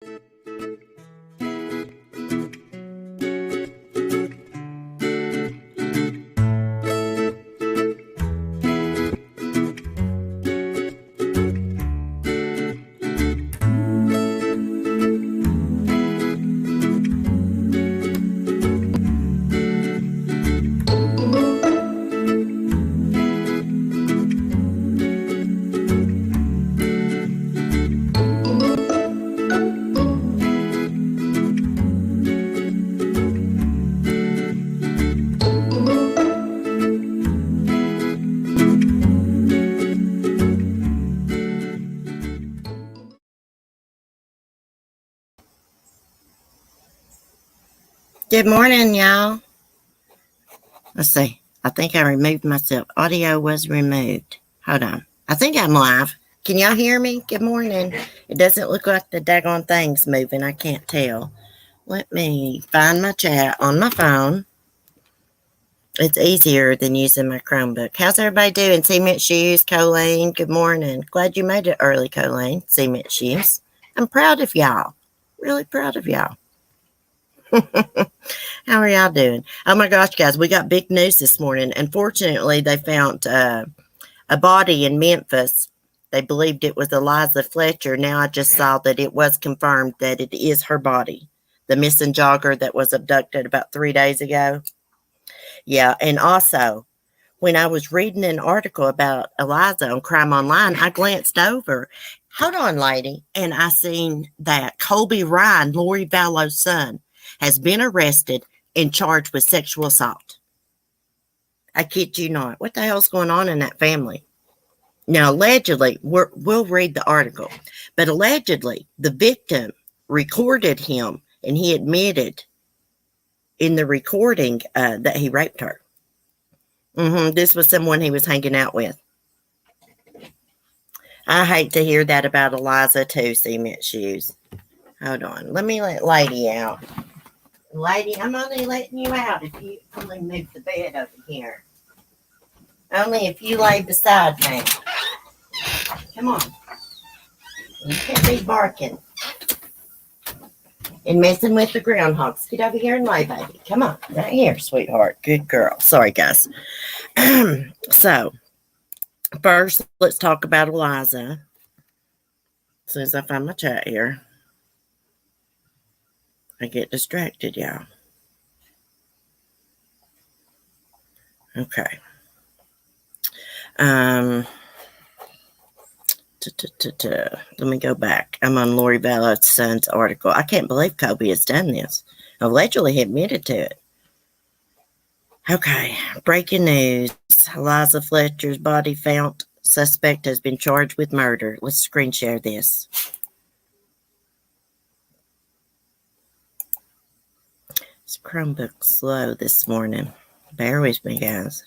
Good morning, y'all. Let's see. I think I removed myself. Audio was removed. Hold on. I think I'm live. Can y'all hear me? Good morning. It doesn't look like the daggone thing's moving. I can't tell. Let me find my chat on my phone. It's easier than using my Chromebook. How's everybody doing? Cement Shoes, Colleen, good morning. Glad you made it early, Colleen. Cement Shoes. I'm proud of y'all. Really proud of y'all. How are y'all doing? Oh my gosh, guys, we got big news this morning. Unfortunately, they found a body in Memphis. They believed it was Eliza Fletcher. Now I just saw that it was confirmed that it is her body. The missing jogger that was abducted about 3 days ago. Yeah, and also, when I was reading an article about Eliza on Crime Online, I glanced over. Hold on, lady. And I seen that Colby Ryan, Lori Vallow's son, has been arrested and charged with sexual assault. I kid you not. What the hell's going on in that family? Now, allegedly, we'll read the article, but allegedly, the victim recorded him, and he admitted in the recording that he raped her. This was someone he was hanging out with. I hate to hear that about Eliza, too, Cement Shoes. Hold on. Let me let Lady out. Lady, I'm only letting you out if you only move the bed over here. Only if you lay beside me. Come on. You can't be barking and messing with the groundhogs. Get over here and lay, baby. Come on. Right here, sweetheart. Good girl. Sorry, guys. So, first, let's talk about Eliza. As soon as I find my chat here. I get distracted, y'all. Okay. Let me go back. I'm on Lori Vallow's son's article. I can't believe Kobe has done this. Allegedly, he admitted to it. Okay. Breaking news. Eliza Fletcher's body found. Suspect has been charged with murder. Let's screen share this. This Chromebook's slow this morning. Bear with me, guys.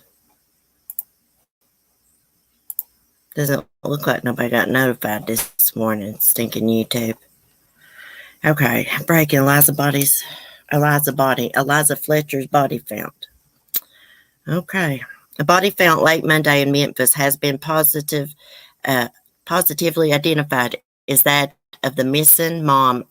Doesn't look like nobody got notified this morning. Stinking YouTube. Okay. Breaking Eliza Fletcher's body found. Okay. A body found late Monday in Memphis has been positively identified as that of the missing mom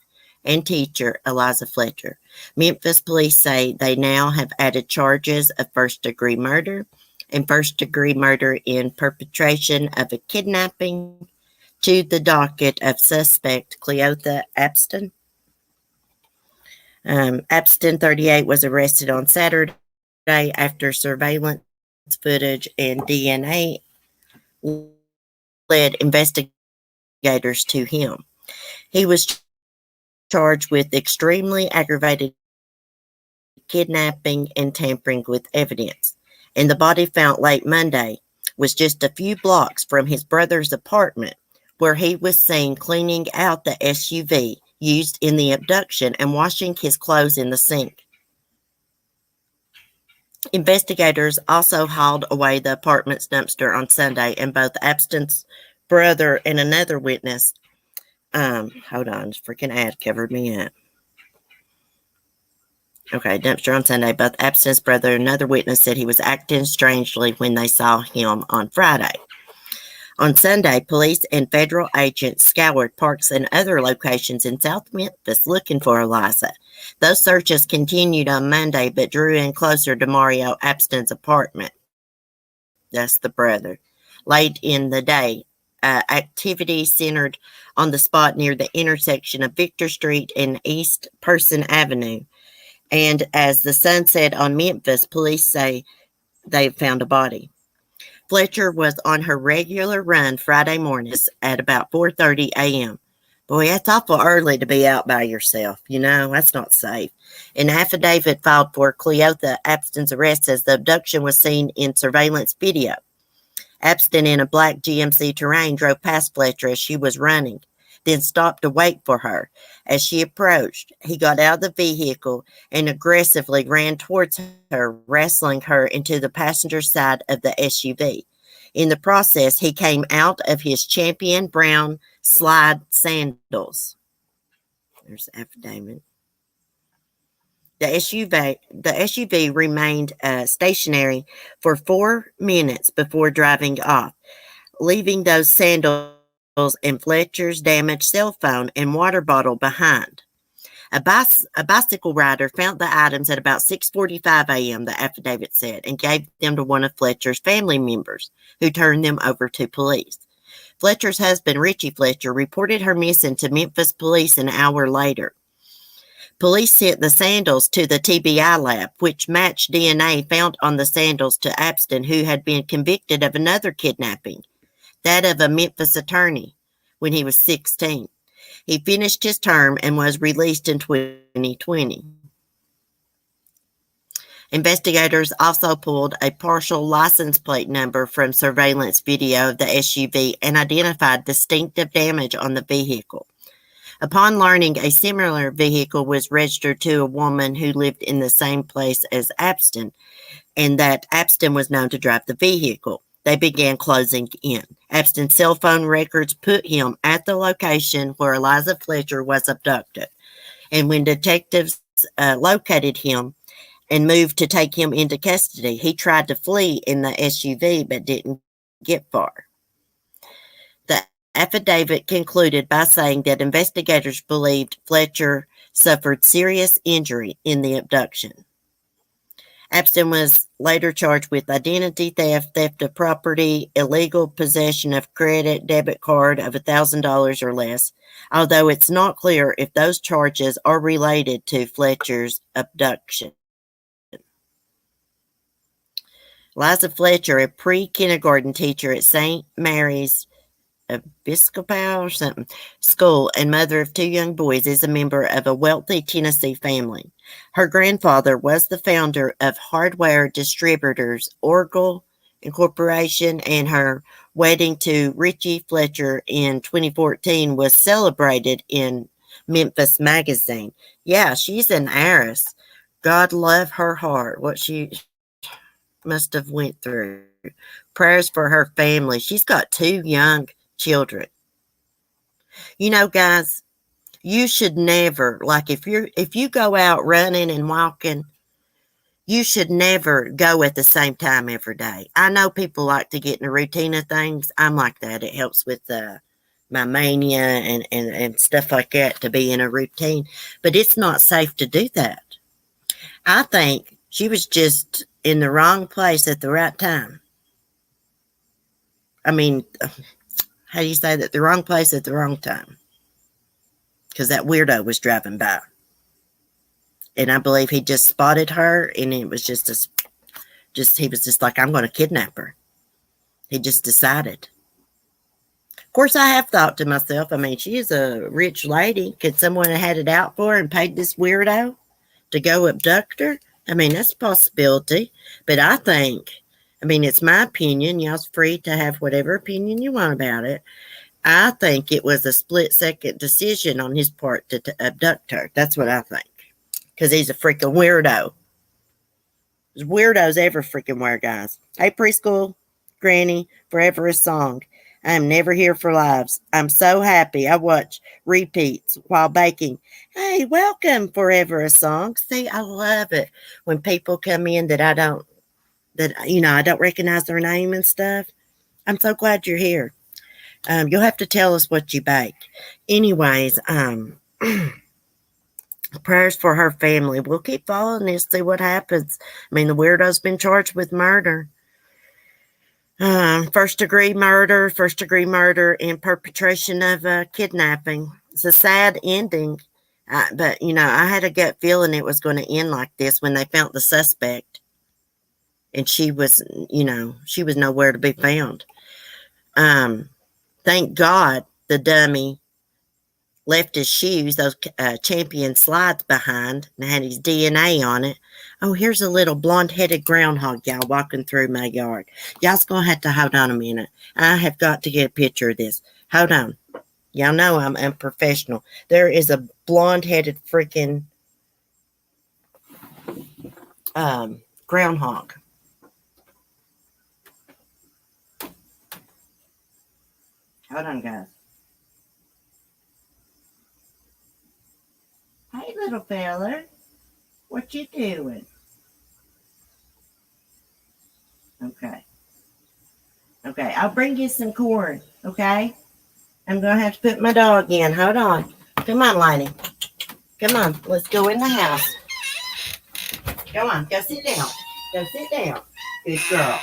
and teacher, Eliza Fletcher. Memphis police say they now have added charges of first-degree murder and first-degree murder in perpetration of a kidnapping to the docket of suspect Cleotha Apston. Apston, 38, was arrested on Saturday after surveillance footage and DNA led investigators to him. He was charged with extremely aggravated kidnapping and tampering with evidence. And the body found late Monday was just a few blocks from his brother's apartment, where he was seen cleaning out the SUV used in the abduction and washing his clothes in the sink. Investigators also hauled away the apartment's dumpster on Sunday, and both Apston's brother and another witness, hold on, freaking ad covered me up. Okay, dumpster on Sunday. Both Apston's brother and another witness said he was acting strangely when they saw him on Friday. On Sunday, police and federal agents scoured parks and other locations in South Memphis looking for Eliza. Those searches continued on Monday but drew in closer to Mario Abston's apartment. That's the brother. Late in the day, activity centered on the spot near the intersection of Victor Street and East Person Avenue. And as the sun set on Memphis, police say they found a body. Fletcher was on her regular run Friday mornings at about 4:30 a.m. Boy, that's awful early to be out by yourself. That's not safe. An affidavit filed for Cleotha Abston's arrest says the abduction was seen in surveillance video. Abston in a black GMC Terrain drove past Fletcher as she was running, then stopped to wait for her. As she approached, he got out of the vehicle and aggressively ran towards her, wrestling her into the passenger side of the SUV. In the process, he came out of his champion brown slide sandals. There's the affidavit. The SUV remained stationary for 4 minutes before driving off, leaving those sandals and Fletcher's damaged cell phone and water bottle behind. A bicycle rider found the items at about 6:45 a.m., the affidavit said, and gave them to one of Fletcher's family members, who turned them over to police. Fletcher's husband, Richie Fletcher, reported her missing to Memphis police an hour later. Police sent the sandals to the TBI lab, which matched DNA found on the sandals to Abston, who had been convicted of another kidnapping, that of a Memphis attorney, when he was 16. He finished his term and was released in 2020. Investigators also pulled a partial license plate number from surveillance video of the SUV and identified distinctive damage on the vehicle. Upon learning a similar vehicle was registered to a woman who lived in the same place as Abston, and that Abston was known to drive the vehicle, they began closing in. Abston's cell phone records put him at the location where Eliza Fletcher was abducted. And when detectives located him and moved to take him into custody, he tried to flee in the SUV but didn't get far. The affidavit concluded by saying that investigators believed Fletcher suffered serious injury in the abduction. Abston was later charged with identity theft, theft of property, illegal possession of credit debit card of $1,000 or less, although it's not clear if those charges are related to Fletcher's abduction. Eliza Fletcher, a pre-kindergarten teacher at St. Mary's Episcopal or something school and mother of 2 young boys, is a member of a wealthy Tennessee family. Her grandfather was the founder of hardware distributors Oracle Incorporation, and her wedding to Richie Fletcher in 2014 was celebrated in Memphis Magazine. Yeah, she's an heiress. God love her heart, what she must have went through. Prayers for her family. She's got 2 young children. Guys, you should never, like if you go out running and walking, you should never go at the same time every day. I know people like to get in a routine of things. I'm like that. It helps with my mania and stuff like that, to be in a routine. But it's not safe to do that. I think she was just in the wrong place at the right time. I mean, how do you say that? The wrong place at the wrong time. Because that weirdo was driving by. And I believe he just spotted her, and it was he was just like, I'm going to kidnap her. He just decided. Of course, I have thought to myself, I mean, she is a rich lady. Could someone have had it out for her and paid this weirdo to go abduct her? I mean, that's a possibility. But I think, it's my opinion. Y'all's free to have whatever opinion you want about it. I think it was a split-second decision on his part to abduct her. That's what I think. Because he's a freaking weirdo. There's weirdos ever freaking wear, guys. Hey, preschool, granny, forever a song. I'm never here for lives. I'm so happy. I watch repeats while baking. Hey, welcome, forever a song. See, I love it when people come in that I don't recognize their name and stuff. I'm so glad you're here. You'll have to tell us what you bake. Anyways, prayers for her family. We'll keep following this, see what happens. I mean, the weirdo's been charged with murder. First degree murder, and perpetration of kidnapping. It's a sad ending. But, I had a gut feeling it was going to end like this when they found the suspect. And she was nowhere to be found. Thank God the dummy left his shoes, those champion slides behind, and had his DNA on it. Oh, here's a little blonde-headed groundhog, y'all, walking through my yard. Y'all's going to have to hold on a minute. I have got to get a picture of this. Hold on. Y'all know I'm unprofessional. There is a blonde-headed freaking groundhog. Hold on, guys. Hey, little fella. What you doing? Okay. Okay, I'll bring you some corn, okay? I'm going to have to put my dog in. Hold on. Come on, Liney. Come on. Let's go in the house. Go on. Go sit down. Go sit down. Good girl.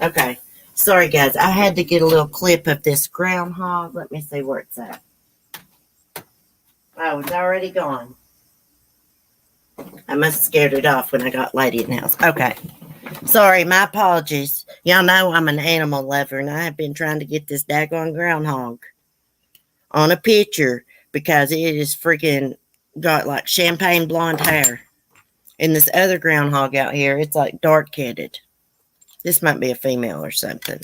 Okay. Sorry, guys. I had to get a little clip of this groundhog. Let me see where it's at. Oh, it's already gone. I must have scared it off when I got Lady in the house. Okay. Sorry, my apologies. Y'all know I'm an animal lover, and I have been trying to get this daggone groundhog on a picture because it is freaking got like champagne blonde hair. And this other groundhog out here, it's like dark-headed. This might be a female or something.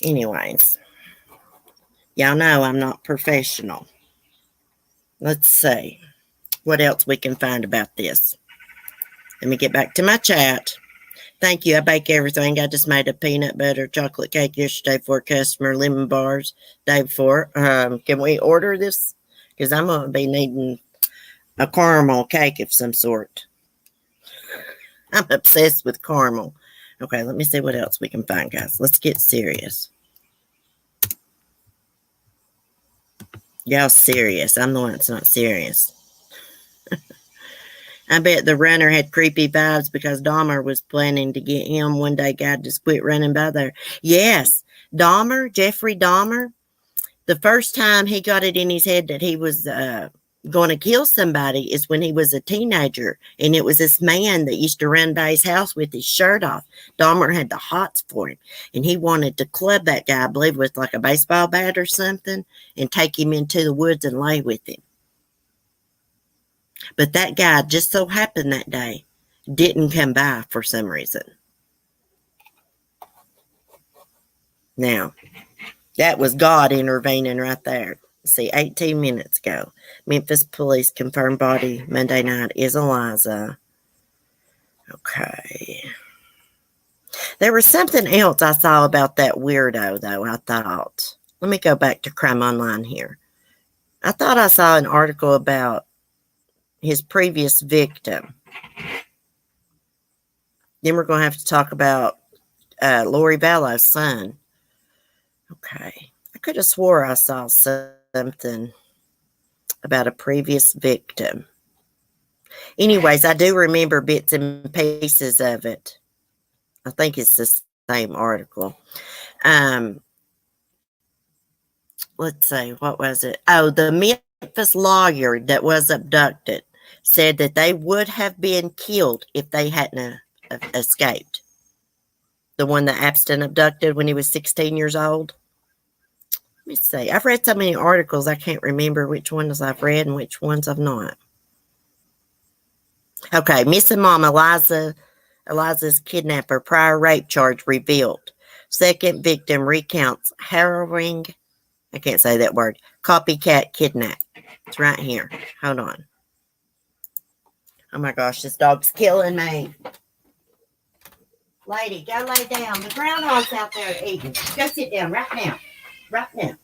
Anyways, y'all know I'm not professional. Let's see what else we can find about this. Let me get back to my chat. Thank you. I bake everything. I just made a peanut butter chocolate cake yesterday for a customer, lemon bars day before. Can we order this? Because I'm going to be needing a caramel cake of some sort. I'm obsessed with caramel. Okay, let me see what else we can find, guys. Let's get serious. Y'all serious. I'm the one that's not serious. I bet the runner had creepy vibes because Dahmer was planning to get him. One day, God just quit running by there. Yes, Dahmer, Jeffrey Dahmer, the first time he got it in his head that he was going to kill somebody is when he was a teenager. And it was this man that used to run by his house with his shirt off. Dahmer had the hots for him. And he wanted to club that guy, I believe, with like a baseball bat or something and take him into the woods and lay with him. But that guy just so happened that day didn't come by for some reason. Now, that was God intervening right there. See, 18 minutes ago, Memphis police confirmed body Monday night is Eliza. Okay. There was something else I saw about that weirdo, though, I thought. Let me go back to Crime Online here. I thought I saw an article about his previous victim. Then we're going to have to talk about Lori Vallow's son. Okay. I could have swore I saw something about a previous victim. Anyways, I do remember bits and pieces of it. I think it's the same article. Let's see, what was it? Oh, the Memphis lawyer that was abducted said that they would have been killed if they hadn't escaped. The one that Abston abducted when he was 16 years old. Let me see. I've read so many articles, I can't remember which ones I've read and which ones I've not. Okay, missing mom Eliza's kidnapper prior rape charge revealed. Second victim recounts harrowing, I can't say that word, copycat kidnap. It's right here. Hold on. Oh my gosh, this dog's killing me. Lady, go lay down. The groundhog's out there eating. Go sit down right now. Right now.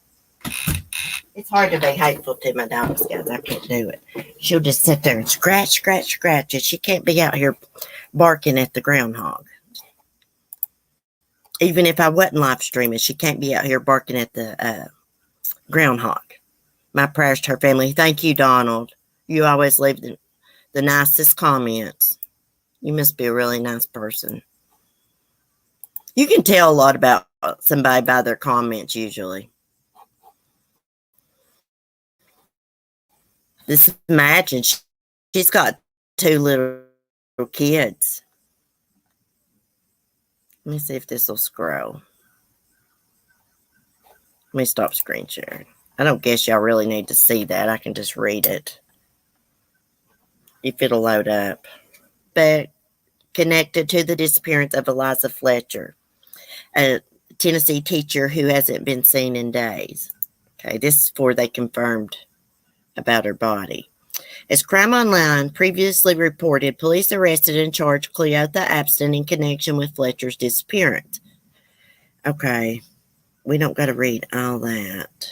It's hard to be hateful to my dogs, guys. I can't do it. She'll just sit there and scratch, scratch, scratch. And she can't be out here barking at the groundhog. Even if I wasn't live streaming, she can't be out here barking at the groundhog. My prayers to her family. Thank you, Donald. You always leave the nicest comments. You must be a really nice person. You can tell a lot about somebody by their comments usually. This Imagine, she's got 2 little kids. Let me see if this will scroll. Let me stop screen sharing. I don't guess y'all really need to see that. I can just read it. If it'll load up. But connected to the disappearance of Eliza Fletcher, a Tennessee teacher who hasn't been seen in days. Okay, this is before they confirmed about her body. As Crime Online previously reported, police arrested and charged Cleotha Abston in connection with Fletcher's disappearance. Okay, we don't got to read all that.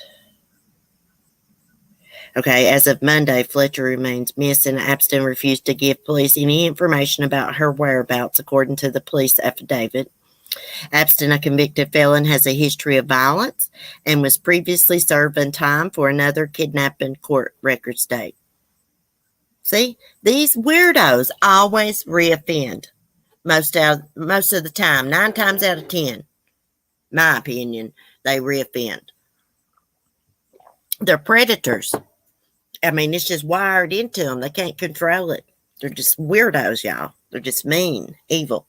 Okay, as of Monday, Fletcher remains missing. Abston refused to give police any information about her whereabouts, according to the police affidavit. Abston, a convicted felon, has a history of violence and was previously serving time for another kidnapping court records date. See, these weirdos always reoffend. Most of the time, 9 times out of 10, my opinion, they reoffend. They're predators. I mean, it's just wired into them. They can't control it. They're just weirdos, y'all. They're just mean, evil.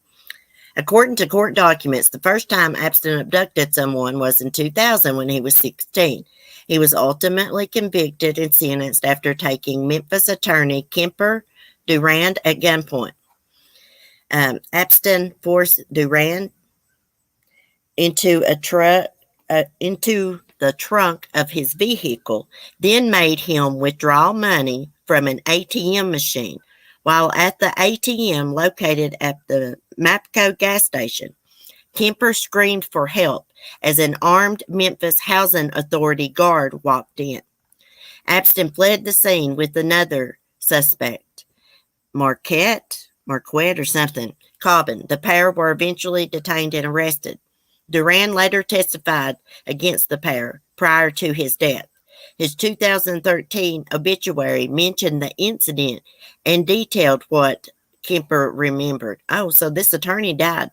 According to court documents, the first time Abston abducted someone was in 2000 when he was 16. He was ultimately convicted and sentenced after taking Memphis attorney Kemper Durand at gunpoint. Abston forced Durand into the trunk of his vehicle, then made him withdraw money from an ATM machine. While at the ATM located at the Mapco gas station, Kemper screamed for help as an armed Memphis Housing Authority guard walked in. Abston fled the scene with another suspect, Marquette or something, Cobbin. The pair were eventually detained and arrested. Durand later testified against the pair prior to his death. His 2013 obituary mentioned the incident and detailed what Kemper remembered. Oh, so this attorney died.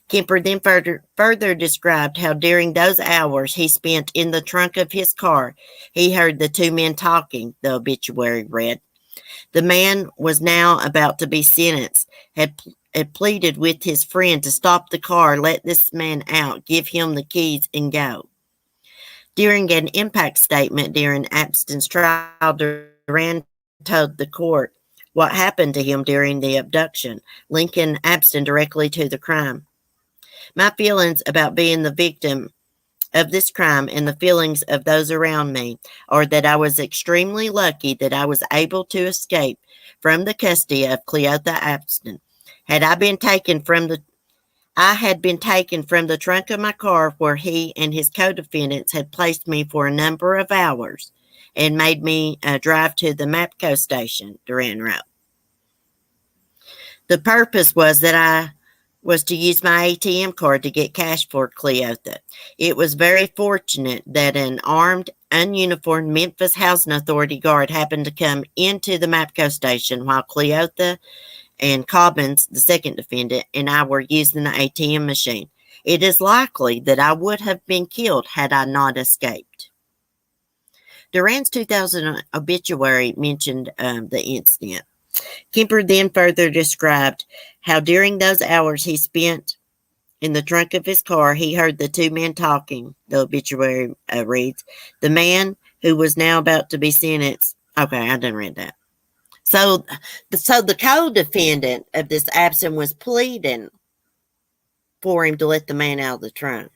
Kemper then further described how during those hours he spent in the trunk of his car, he heard the 2 men talking, the obituary read. The man was now about to be sentenced, had pleaded with his friend to stop the car, let this man out, give him the keys, and go. During an impact statement during Abston's trial, Durand told the court what happened to him during the abduction, linking Abston directly to the crime. My feelings about being the victim of this crime and the feelings of those around me are that I was extremely lucky that I was able to escape from the custody of Cleotha Abston. I had been taken from the trunk of my car where he and his co-defendants had placed me for a number of hours and made me drive to the Mapco station, Durand wrote. The purpose was that I was to use my ATM card to get cash for Cleotha. It was very fortunate that an armed, ununiformed Memphis Housing Authority guard happened to come into the Mapco station while Cleotha and Cobbins, the second defendant, and I were using the ATM machine. It is likely that I would have been killed had I not escaped. Durand's 2000 obituary mentioned the incident. Kemper then further described how during those hours he spent in the trunk of his car, he heard the 2 men talking, the obituary reads. The man who was now about to be sentenced. Okay, I didn't read that. So the co-defendant of this Abston was pleading for him to let the man out of the trunk.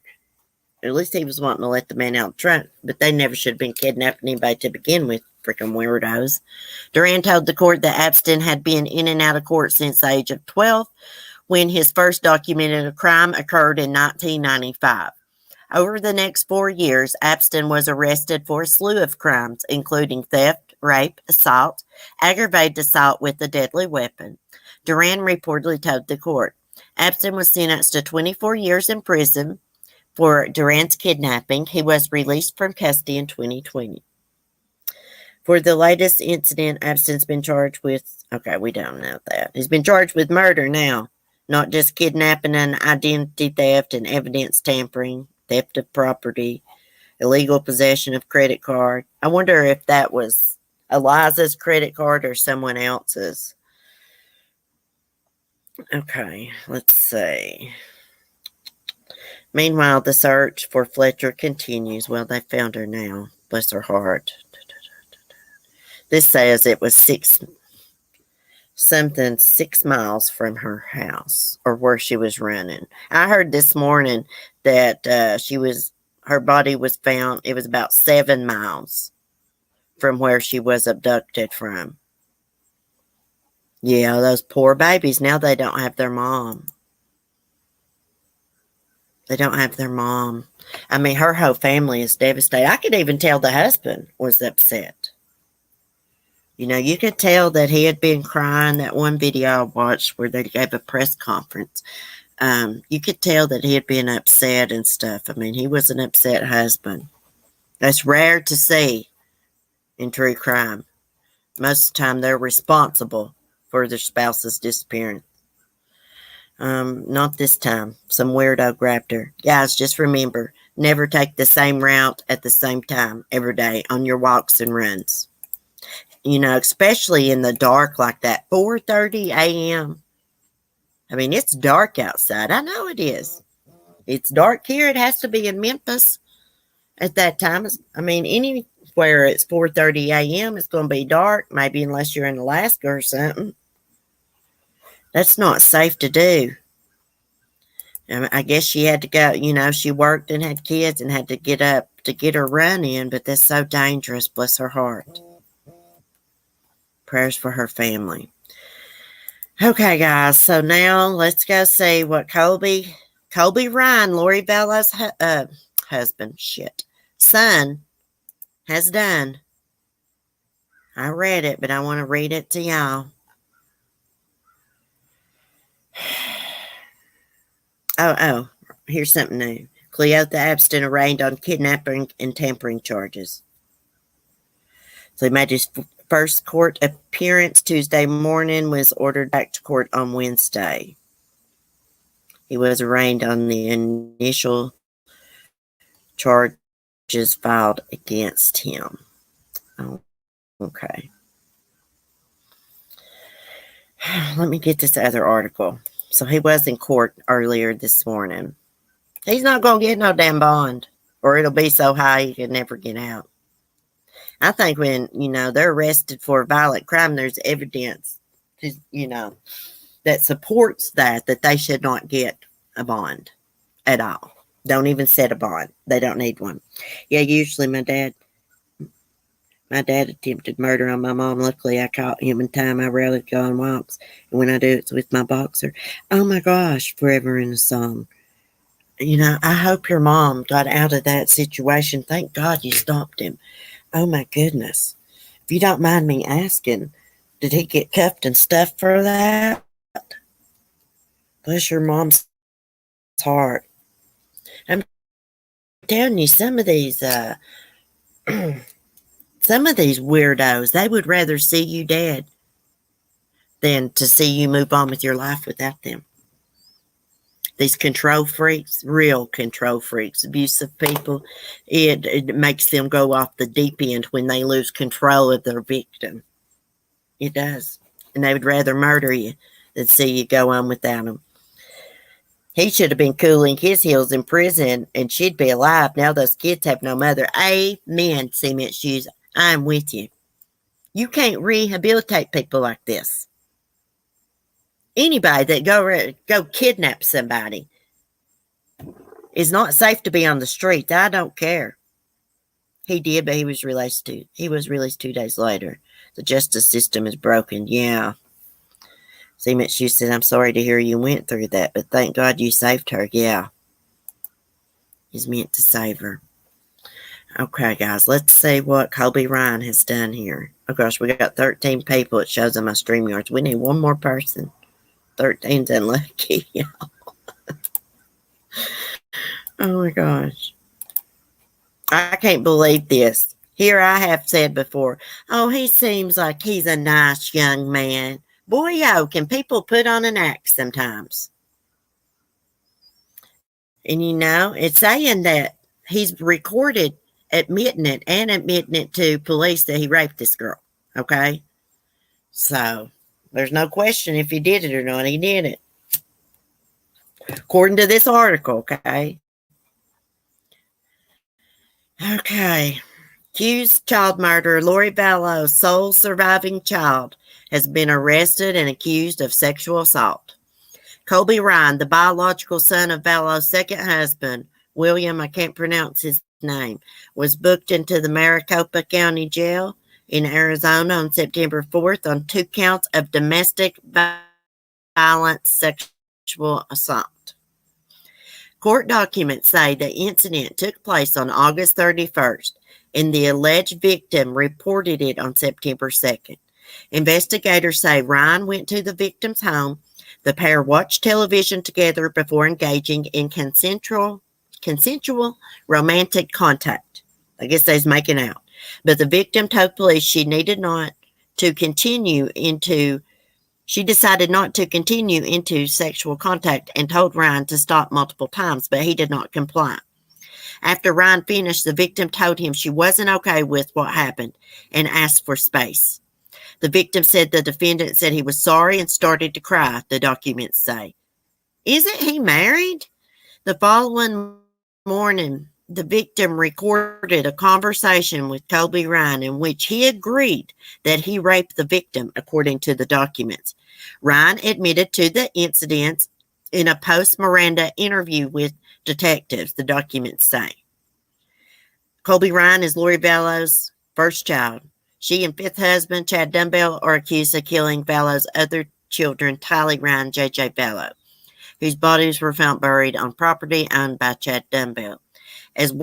At least he was wanting to let the man out of the trunk, but they never should have been kidnapping anybody to begin with, freaking weirdos. Durand told the court that Abston had been in and out of court since the age of 12, when his first documented crime occurred in 1995. Over the next 4 years, Abston was arrested for a slew of crimes, including theft, rape, assault, aggravated assault with a deadly weapon. Durand reportedly told the court, Epstein was sentenced to 24 years in prison for Duran's kidnapping. He was released from custody in 2020. For the latest incident, Epstein's been charged with, okay, we don't know that. He's been charged with murder now, not just kidnapping and identity theft and evidence tampering, theft of property, illegal possession of credit card. I wonder if that was Eliza's credit card or someone else's. Okay, let's see. Meanwhile, the search for Fletcher continues. Well, they found her now. Bless her heart. This says it was 6 miles from her house or where she was running. I heard this morning that her body was found. It was about 7 miles from where she was abducted from. Yeah, those poor babies. Now they don't have their mom. They don't have their mom. I mean, her whole family is devastated. I could even tell the husband was upset. You know, you could tell that he had been crying. That one video I watched where they gave a press conference, you could tell that he had been upset and stuff. I mean, he was an upset husband. That's rare to see in true crime. Most of the time, they're responsible for their spouse's disappearance. Not this time. Some weirdo grabbed her. Guys, just remember, never take the same route at the same time every day on your walks and runs. You know, especially in the dark like that, 4:30 a.m. I mean, it's dark outside. I know it is. It's dark here. It has to be in Memphis at that time. I mean, anywhere it's 4:30 a.m., it's going to be dark, maybe unless you're in Alaska or something. That's not safe to do. I guess she had to go, you know, she worked and had kids and had to get up to get her run in, but that's so dangerous, bless her heart. Prayers for her family. Okay, guys, so now let's go see what Colby Ryan, Lori Vallow's son, has done. I read it, but I want to read it to y'all. Oh, here's something new. Cleotha Epstein arraigned on kidnapping and tampering charges. So he made his first court appearance Tuesday morning, was ordered back to court on Wednesday. He was arraigned on the initial charges filed against him. Oh, okay. Let me get this other article. So he was in court earlier this morning. He's not going to get no damn bond, or it'll be so high he can never get out. I think when, you know, they're arrested for a violent crime, there's evidence, you know, that supports that they should not get a bond at all. Don't even set a bond. They don't need one. Yeah, usually my dad attempted murder on my mom. Luckily, I caught him in time. I rarely go on walks. And when I do, it's with my boxer. Oh, my gosh, forever in a song. You know, I hope your mom got out of that situation. Thank God you stopped him. Oh, my goodness. If you don't mind me asking, did he get cuffed and stuff for that? Bless your mom's heart. I'm telling you, some of these weirdos, they would rather see you dead than to see you move on with your life without them. These control freaks, real control freaks, abusive people, it makes them go off the deep end when they lose control of their victim. It does. And they would rather murder you than see you go on without them. He should have been cooling his heels in prison and she'd be alive. Now those kids have no mother. Amen, cement shoes. I'm with you. You can't rehabilitate people like this. Anybody that go kidnap somebody is not safe to be on the streets. I don't care. He did, but he was released 2 days later. The justice system is broken. Yeah. Cement Shoe said, I'm sorry to hear you went through that, but thank God you saved her. Yeah. He's meant to save her. Okay, guys, let's see what Colby Ryan has done here. Oh, gosh, we got 13 people. It shows on my StreamYards. We need one more person. 13's unlucky. Oh my gosh. I can't believe this. Here I have said before, oh, he seems like he's a nice young man. Boy, oh, can people put on an act sometimes? And it's saying that he's recorded admitting it and admitting it to police that he raped this girl. Okay? So, there's no question if he did it or not. He did it. According to this article, okay? Okay. Accused child murderer Lori Vallow's sole surviving child has been arrested and accused of sexual assault. Colby Ryan, the biological son of Vallow's second husband, William, I can't pronounce his name, was booked into the Maricopa County Jail in Arizona on September 4th on 2 counts of domestic violence sexual assault. Court documents say the incident took place on August 31st, and the alleged victim reported it on September 2nd. Investigators say Ryan went to the victim's home. The pair watched television together before engaging in consensual romantic contact. I guess they was making out. But the victim told police she decided not to continue into sexual contact and told Ryan to stop multiple times, but he did not comply. After Ryan finished, the victim told him she wasn't okay with what happened and asked for space. The victim said the defendant said he was sorry and started to cry, the documents say. Isn't he married? The following morning, the victim recorded a conversation with Colby Ryan in which he agreed that he raped the victim, according to the documents. Ryan admitted to the incidents in a post-Miranda interview with detectives, the documents say. Colby Ryan is Lori Vallow's first child. She and fifth husband, Chad Dunbell, are accused of killing Vallow's other children, Tylee Ryan, J.J. Vallow, whose bodies were found buried on property owned by Chad Dunbell, as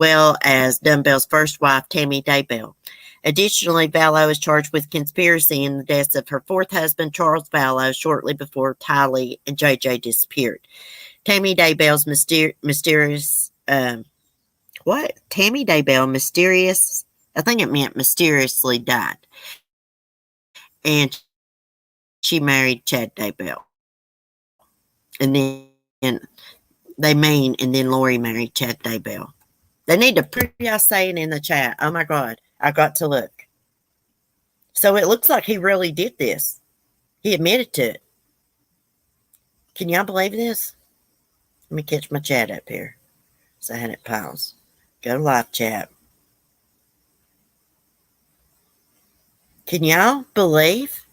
well as Dunbell's first wife, Tammy Daybell. Additionally, Vallow is charged with conspiracy in the deaths of her fourth husband, Charles Vallow, shortly before Tylee and J.J. disappeared. Tammy Daybell's Tammy Daybell, I think it meant mysteriously died. And she married Chad Daybell. And then Lori married Chad Daybell. They need to put y'all saying in the chat. Oh my God, I got to look. So it looks like he really did this. He admitted to it. Can y'all believe this? Let me catch my chat up here. So I had it paused. Go live chat. Can y'all believe?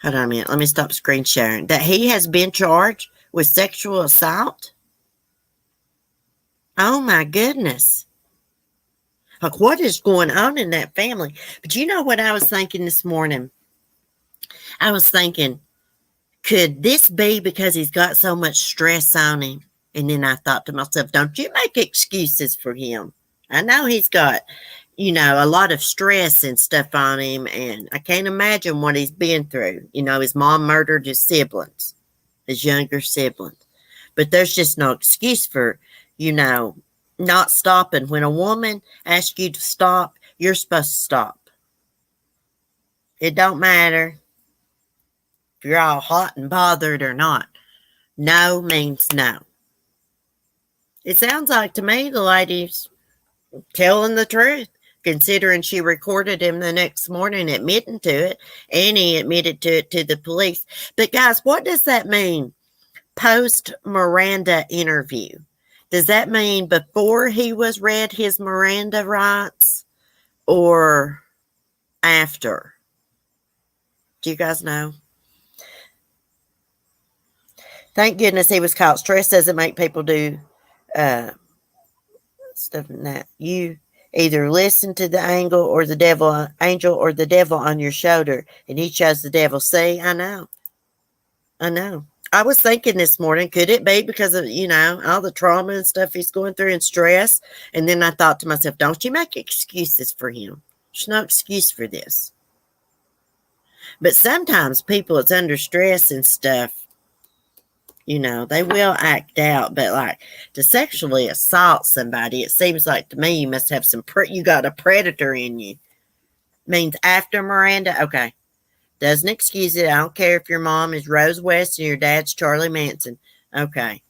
Hold on a minute. Let me stop screen sharing. That he has been charged with sexual assault? Oh my goodness. Like, what is going on in that family? But you know what I was thinking this morning? I was thinking, could this be because he's got so much stress on him? And then I thought to myself, don't you make excuses for him. I know he's got, a lot of stress and stuff on him, and I can't imagine what he's been through. His mom murdered his siblings, his younger siblings. But there's just no excuse for, not stopping. When a woman asks you to stop, you're supposed to stop. It don't matter if you're all hot and bothered or not. No means no. It sounds like to me the lady's telling the truth, considering she recorded him the next morning admitting to it, and he admitted to it to the police. But guys, what does that mean? Post Miranda interview. Does that mean before he was read his Miranda rights or after? Do you guys know? Thank goodness he was caught. Stress doesn't make people do stuff like that. You either listen to the angel or the devil on your shoulder, and he chose the devil. See, I know. I was thinking this morning, could it be because of, all the trauma and stuff he's going through and stress? And then I thought to myself, don't you make excuses for him. There's no excuse for this. But sometimes people that's under stress and stuff, they will act out. But like to sexually assault somebody, it seems like to me you must have you got a predator in you. Means after Miranda, okay. Doesn't excuse it. I don't care if your mom is Rose West and your dad's Charlie Manson. Okay.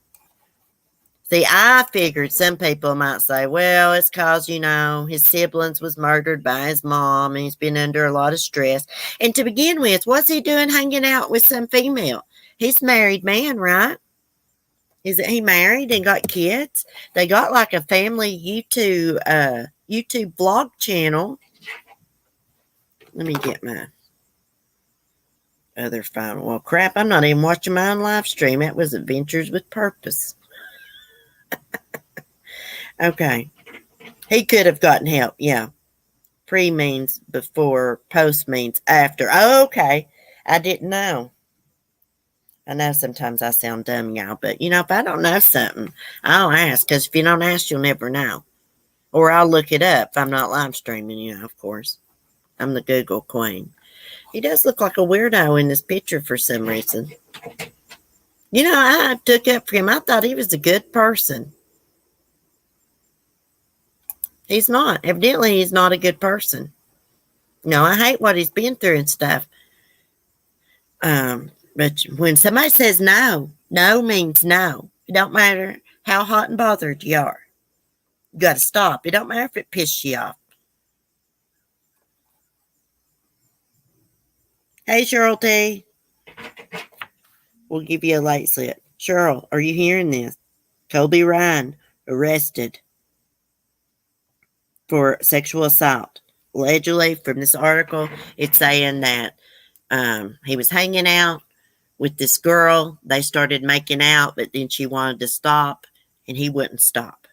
See, I figured some people might say, well, it's because, his siblings was murdered by his mom and he's been under a lot of stress. And to begin with, what's he doing hanging out with some female? He's a married man, right? Isn't he married and got kids? They got like a family YouTube blog channel. Let me get my other phone. Well, crap, I'm not even watching my own live stream. That was Adventures with Purpose. Okay. He could have gotten help. Yeah. Pre means before, post means after. Oh, okay. I didn't know. I know sometimes I sound dumb, y'all, but if I don't know something, I'll ask, because if you don't ask, you'll never know. Or I'll look it up if I'm not live streaming, of course. I'm the Google queen. He does look like a weirdo in this picture for some reason. I took up for him. I thought he was a good person. He's not. Evidently, he's not a good person. I hate what he's been through and stuff. But when somebody says no, no means no. It don't matter how hot and bothered you are. You got to stop. It don't matter if it pisses you off. Hey, Cheryl T. We'll give you a late slip. Cheryl, are you hearing this? Kobe Ryan arrested for sexual assault. Allegedly, from this article, it's saying that he was hanging out with this girl. They started making out, but then she wanted to stop, and he wouldn't stop.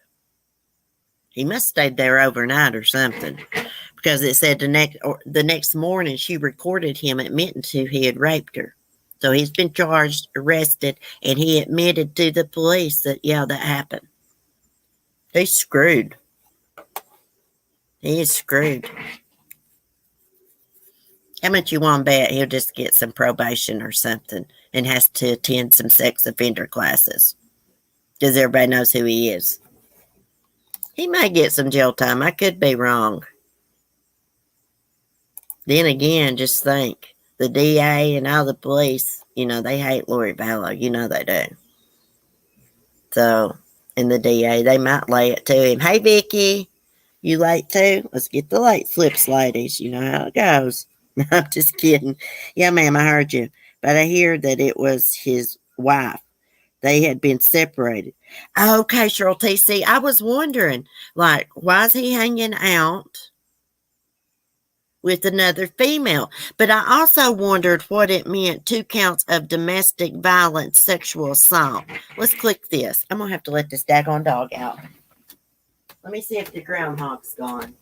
He must have stayed there overnight or something, because it said the next morning she recorded him admitting to he had raped her. So he's been charged, arrested, and he admitted to the police that, that happened. He's screwed. He is screwed. How much you want to bet he'll just get some probation or something and has to attend some sex offender classes? Because everybody knows who he is. He may get some jail time. I could be wrong. Then again, just think. The DA and all the police, they hate Lori Vallow. They do. So, and the DA, they might lay it to him. Hey, Vicky, you late too? Let's get the late slips, ladies. You know how it goes. I'm just kidding. Yeah, ma'am, I heard you. But I hear that it was his wife. They had been separated. Okay, Cheryl T. See, I was wondering, why is he hanging out with another female? But I also wondered what it meant, 2 counts of domestic violence, sexual assault. Let's click this. I'm going to have to let this daggone dog out. Let me see if the groundhog's gone.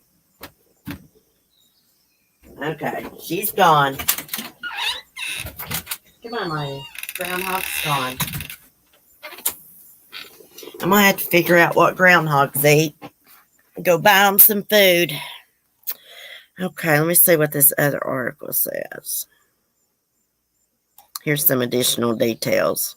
Okay, she's gone. Come on, lady. Groundhog's gone. I'm going to have to figure out what groundhogs eat. Go buy them some food. Okay, let me see what this other article says. Here's some additional details.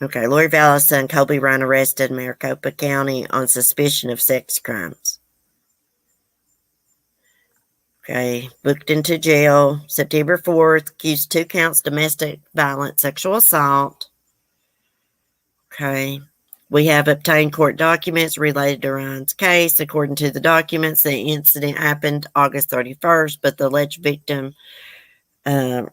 Okay, Lori Vallow's son, Kobe Ryan, arrested in Maricopa County on suspicion of sex crimes. Okay, booked into jail September 4th, accused 2 counts domestic violence, sexual assault. Okay. We have obtained court documents related to Ryan's case. According to the documents, the incident happened August 31st, but the alleged victim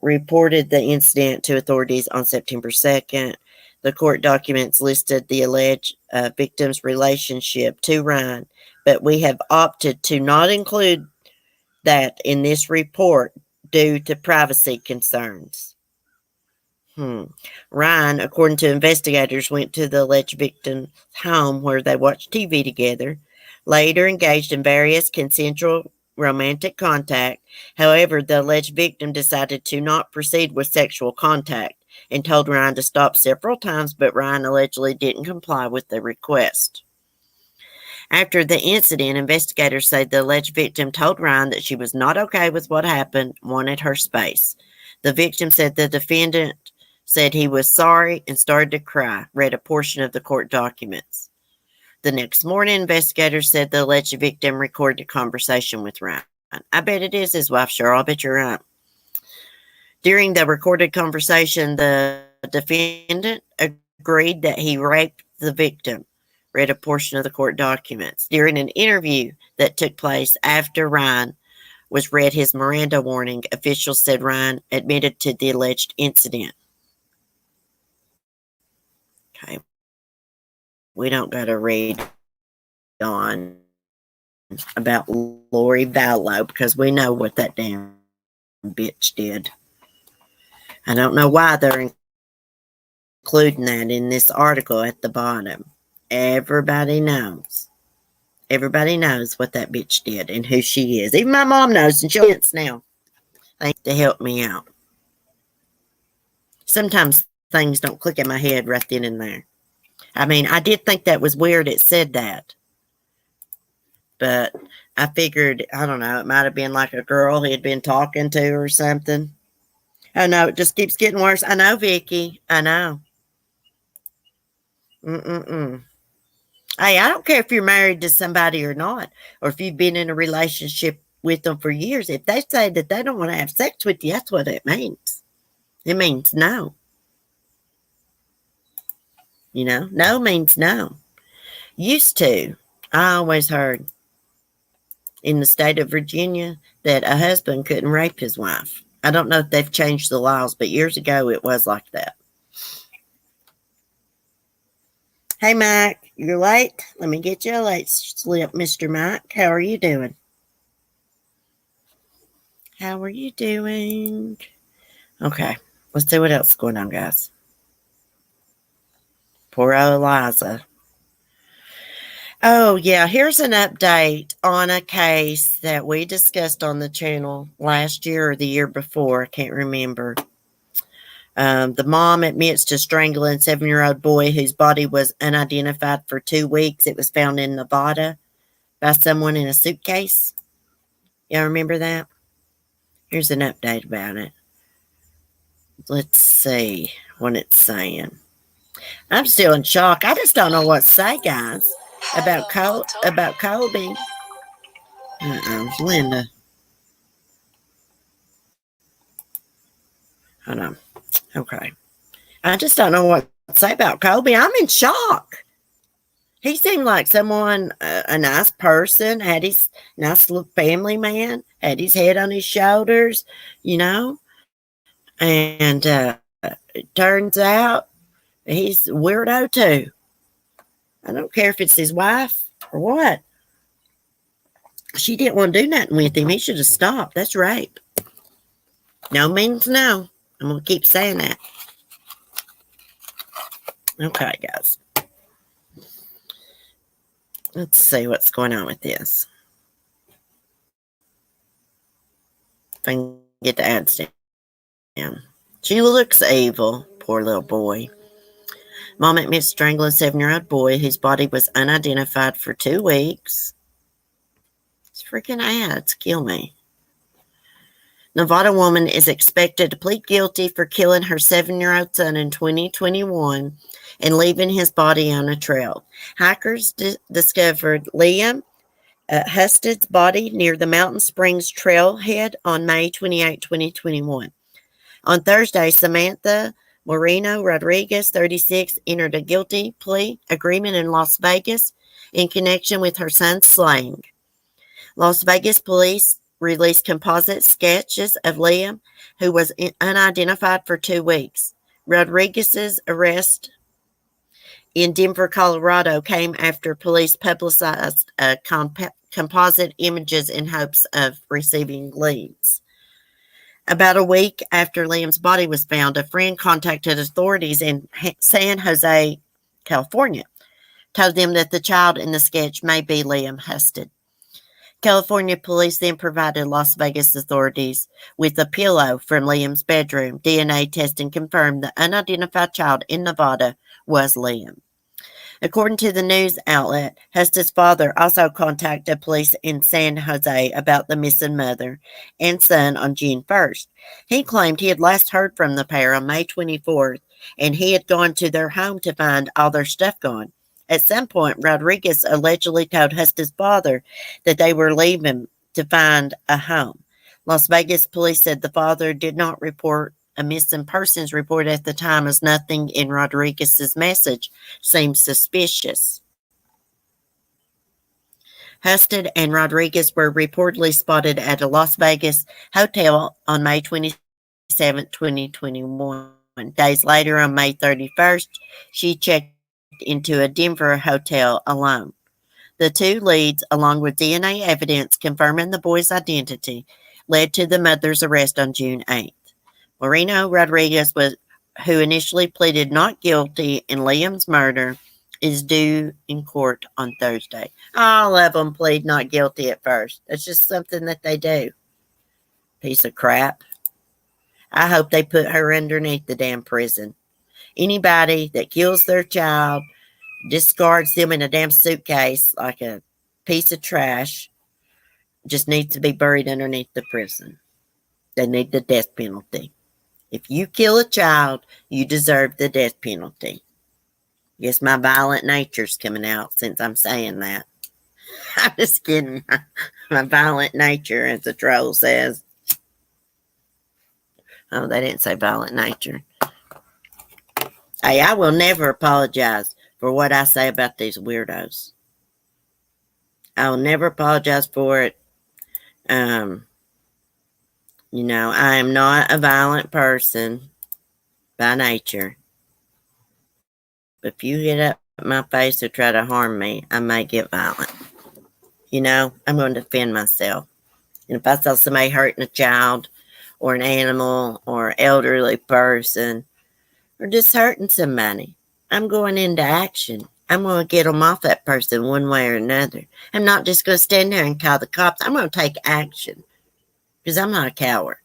reported the incident to authorities on September 2nd. The court documents listed the alleged victim's relationship to Ryan, but we have opted to not include that in this report due to privacy concerns. Ryan, according to investigators, went to the alleged victim's home where they watched TV together, later engaged in various consensual romantic contact. However, the alleged victim decided to not proceed with sexual contact and told Ryan to stop several times, but Ryan allegedly didn't comply with the request. After the incident, investigators say the alleged victim told Ryan that she was not okay with what happened, wanted her space. The victim said the defendant said he was sorry and started to cry, read a portion of the court documents. The next morning, investigators said the alleged victim recorded a conversation with Ryan. I bet it is his wife, Cheryl. I bet you're right. During the recorded conversation, the defendant agreed that he raped the victim, read a portion of the court documents. During an interview that took place after Ryan was read his Miranda warning, officials said Ryan admitted to the alleged incident. Okay. We don't got to read on about Lori Vallow because we know what that damn bitch did. I don't know why they're including that in this article at the bottom. Everybody knows. Everybody knows what that bitch did and who she is. Even my mom knows, and she'll dance now. Thanks to help me out. Sometimes things don't click in my head right then and there. I mean, I did think that was weird it said that. But I figured, I don't know, it might have been like a girl he had been talking to or something. Oh, no, it just keeps getting worse. I know, Vicky. I know. Hey, I don't care if you're married to somebody or not, or if you've been in a relationship with them for years. If they say that they don't want to have sex with you, that's what it means. It means no. You know, no means no. Used to, I always heard in the state of Virginia that a husband couldn't rape his wife. I don't know if they've changed the laws, but years ago it was like that. Hey, Mike, you're late? Let me get you a late slip, Mr. Mike. How are you doing? How are you doing? Okay, let's see what else is going on, guys. Poor old Eliza. Oh, yeah, here's an update on a case that we discussed on the channel last year or the year before. I can't remember. The mom admits to strangling a 7-year-old boy whose body was unidentified for 2 weeks. It was found in Nevada by someone in a suitcase. Y'all remember that? Here's an update about it. Let's see what it's saying. I'm still in shock. I just don't know what to say, guys, about Colby. Linda. Hold on. Okay. I just don't know what to say about Colby. I'm in shock. He seemed like someone, a nice person, had his nice little family man, had his head on his shoulders, you know. And it turns out he's a weirdo too. I don't care if it's his wife or what. She didn't want to do nothing with him. He should have stopped. That's rape. No means no. I'm going to keep saying that. Okay, guys. Let's see what's going on with this. If I can get the ads down. She looks evil. Poor little boy. Mom admits strangling a 7-year-old boy whose body was unidentified for 2 weeks. It's freaking ads. Kill me. Nevada woman is expected to plead guilty for killing her 7-year-old son in 2021 and leaving his body on a trail. Hikers discovered Liam Husted's body near the Mountain Springs trailhead on May 28, 2021. On Thursday, Samantha Moreno Rodriguez, 36, entered a guilty plea agreement in Las Vegas in connection with her son's slaying. Las Vegas police released composite sketches of Liam, who was unidentified for 2 weeks. Rodriguez's arrest in Denver, Colorado came after police publicized composite images in hopes of receiving leads. About a week after Liam's body was found, a friend contacted authorities in San Jose, California, told them that the child in the sketch may be Liam Husted. California police then provided Las Vegas authorities with a pillow from Liam's bedroom. DNA testing confirmed the unidentified child in Nevada was Liam. According to the news outlet, Hesta's father also contacted police in San Jose about the missing mother and son on June 1st. He claimed he had last heard from the pair on May 24th, and he had gone to their home to find all their stuff gone. At some point, Rodriguez allegedly told Hesta's father that they were leaving to find a home. Las Vegas police said the father did not report a missing persons report at the time, as nothing in Rodriguez's message seemed suspicious. Husted and Rodriguez were reportedly spotted at a Las Vegas hotel on May 27, 2021. Days later, on May 31st, she checked into a Denver hotel alone. The two leads, along with DNA evidence confirming the boy's identity, led to the mother's arrest on June 8th. Moreno Rodriguez, who initially pleaded not guilty in Liam's murder, is due in court on Thursday. All of them plead not guilty at first. That's just something that they do. Piece of crap. I hope they put her underneath the damn prison. Anybody that kills their child, discards them in a damn suitcase like a piece of trash, just needs to be buried underneath the prison. They need the death penalty. If you kill a child, you deserve the death penalty. Guess my violent nature's coming out since I'm saying that. I'm just kidding. My violent nature, as the troll says. Oh, they didn't say violent nature. Hey, I will never apologize for what I say about these weirdos. I will never apologize for it. I am not a violent person by nature. But if you get up my face to try to harm me, I may get violent. I'm going to defend myself. And if I saw somebody hurting a child or an animal or an elderly person or just hurting somebody, I'm going into action. I'm going to get them off that person one way or another. I'm not just going to stand there and call the cops. I'm going to take action because I'm not a coward.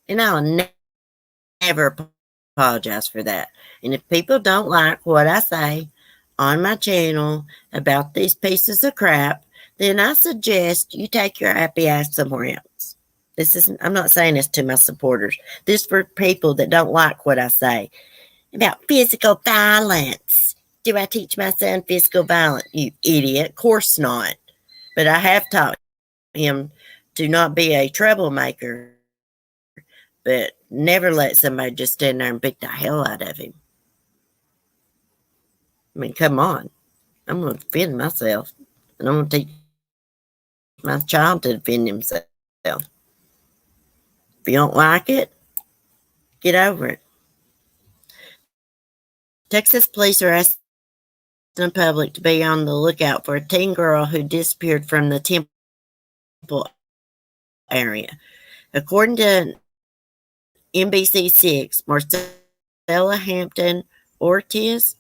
And I'll never apologize for that. And if people don't like what I say on my channel about these pieces of crap, then I suggest you take your happy ass somewhere else. I'm not saying this to my supporters. This is for people that don't like what I say about physical violence. Do I teach my son physical violence? You idiot. Of course not. But I have taught him to not be a troublemaker, but never let somebody just stand there and beat the hell out of him. I mean, come on. I'm going to defend myself. And I'm going to teach my child to defend himself. If you don't like it, get over it. Texas police are asking the public to be on the lookout for a teen girl who disappeared from the Temple area. According to NBC6, Marcella Hampton Ortiz,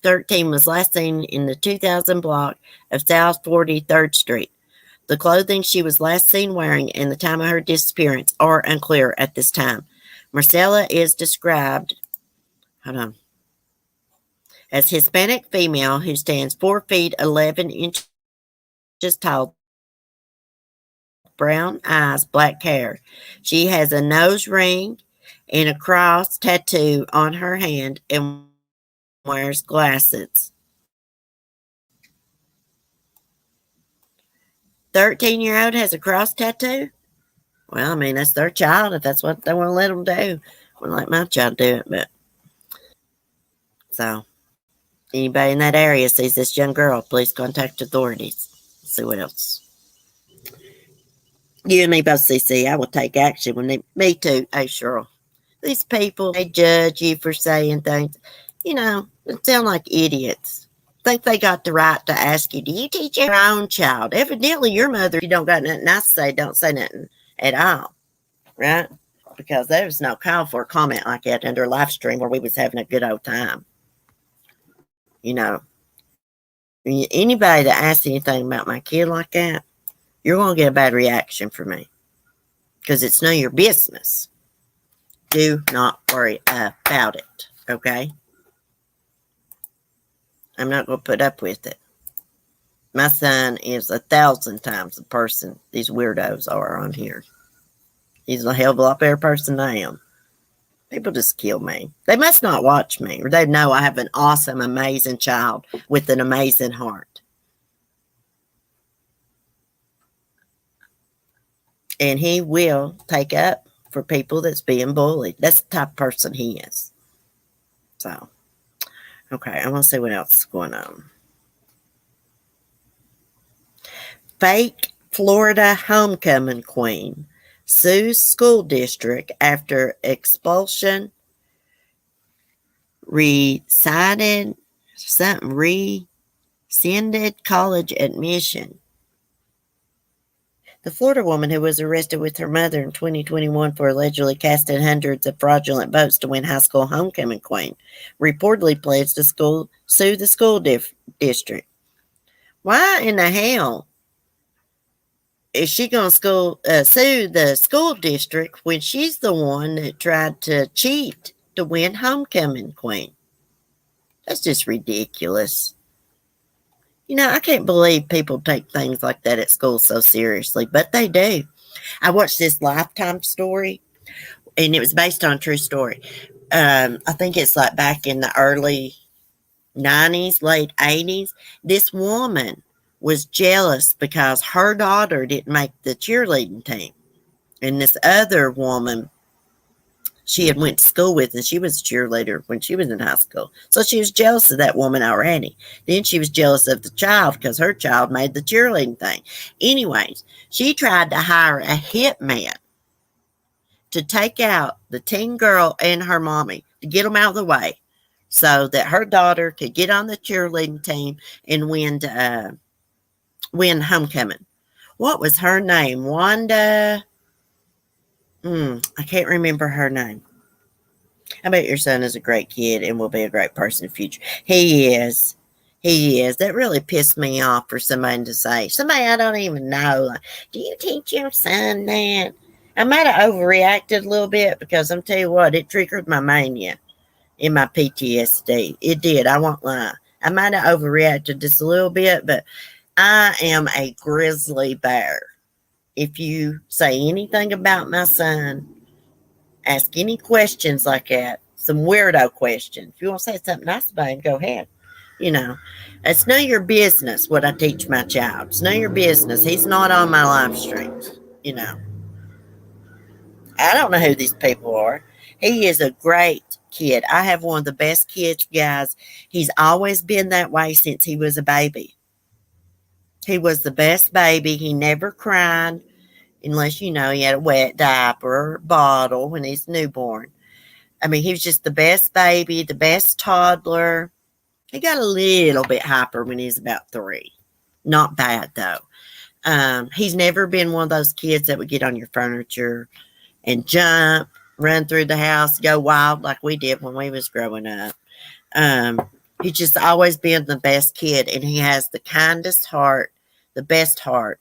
13, was last seen in the 2000 block of South 43rd Street. The clothing she was last seen wearing and the time of her disappearance are unclear at this time. Marcella is described, as Hispanic female who stands 4 feet 11 inches tall, brown eyes, black hair. She has a nose ring and a cross tattoo on her hand and wears glasses. 13-year-old has a cross tattoo? Well, I mean, that's their child. If that's what they want to let them do, I wouldn't let my child do it. But so, anybody in that area sees this young girl, please contact authorities. Let's see what else. You and me both, CC. I will take action when they. Me too. Hey, Cheryl. These people, they judge you for saying things. They sound like idiots. Think they got the right to ask you, do you teach your own child? Evidently, your mother, if you don't got nothing nice to say, don't say nothing at all, right? Because there was no call for a comment like that under a live stream where we was having a good old time. Anybody that asks anything about my kid like that, you're going to get a bad reaction from me because it's none of your business. Do not worry about it, okay? I'm not going to put up with it. My son is 1,000 times the person these weirdos are on here. He's a hell of a lot better person than I am. People just kill me. They must not watch me, or they know I have an awesome, amazing child with an amazing heart. And he will take up for people that's being bullied. That's the type of person he is. So, okay, I want to see what else is going on. Fake Florida homecoming queen sues school district after expulsion rescinded college admission. The Florida woman who was arrested with her mother in 2021 for allegedly casting hundreds of fraudulent votes to win high school homecoming queen reportedly pledged to sue the school district. Why in the hell is she going to sue the school district when she's the one that tried to cheat to win homecoming queen? That's just ridiculous. You know, I can't believe people take things like that at school so seriously, but they do. I watched this Lifetime story, and it was based on a true story. I think it's like back in the early 90s, late 80s. This woman was jealous because her daughter didn't make the cheerleading team. And this other woman she had went to school with, and she was a cheerleader when she was in high school. So she was jealous of that woman already. Then she was jealous of the child because her child made the cheerleading thing. Anyways, she tried to hire a hitman to take out the teen girl and her mommy, to get them out of the way so that her daughter could get on the cheerleading team and win homecoming. What was her name? Wanda? I can't remember her name. I bet your son is a great kid and will be a great person in the future. He is. He is. That really pissed me off for somebody to say. Somebody I don't even know. Like, do you teach your son that? I might have overreacted a little bit because I'm telling you what, it triggered my mania in my PTSD. It did. I won't lie. I might have overreacted just a little bit, but I am a grizzly bear. If you say anything about my son, ask any questions like that, some weirdo questions. If you want to say something nice about him, go ahead. You know, it's none of your business what I teach my child. It's none of your business. He's not on my live streams. You know, I don't know who these people are. He is a great kid. I have one of the best kids, guys. He's always been that way since he was a baby. He was the best baby. He never cried unless, you know, he had a wet diaper or bottle when he's newborn. I mean, he was just the best baby, the best toddler. He got a little bit hyper when he was about 3. Not bad, though. He's never been one of those kids that would get on your furniture and jump, run through the house, go wild like we did when we was growing up. He's just always been the best kid, and he has the kindest heart, the best heart.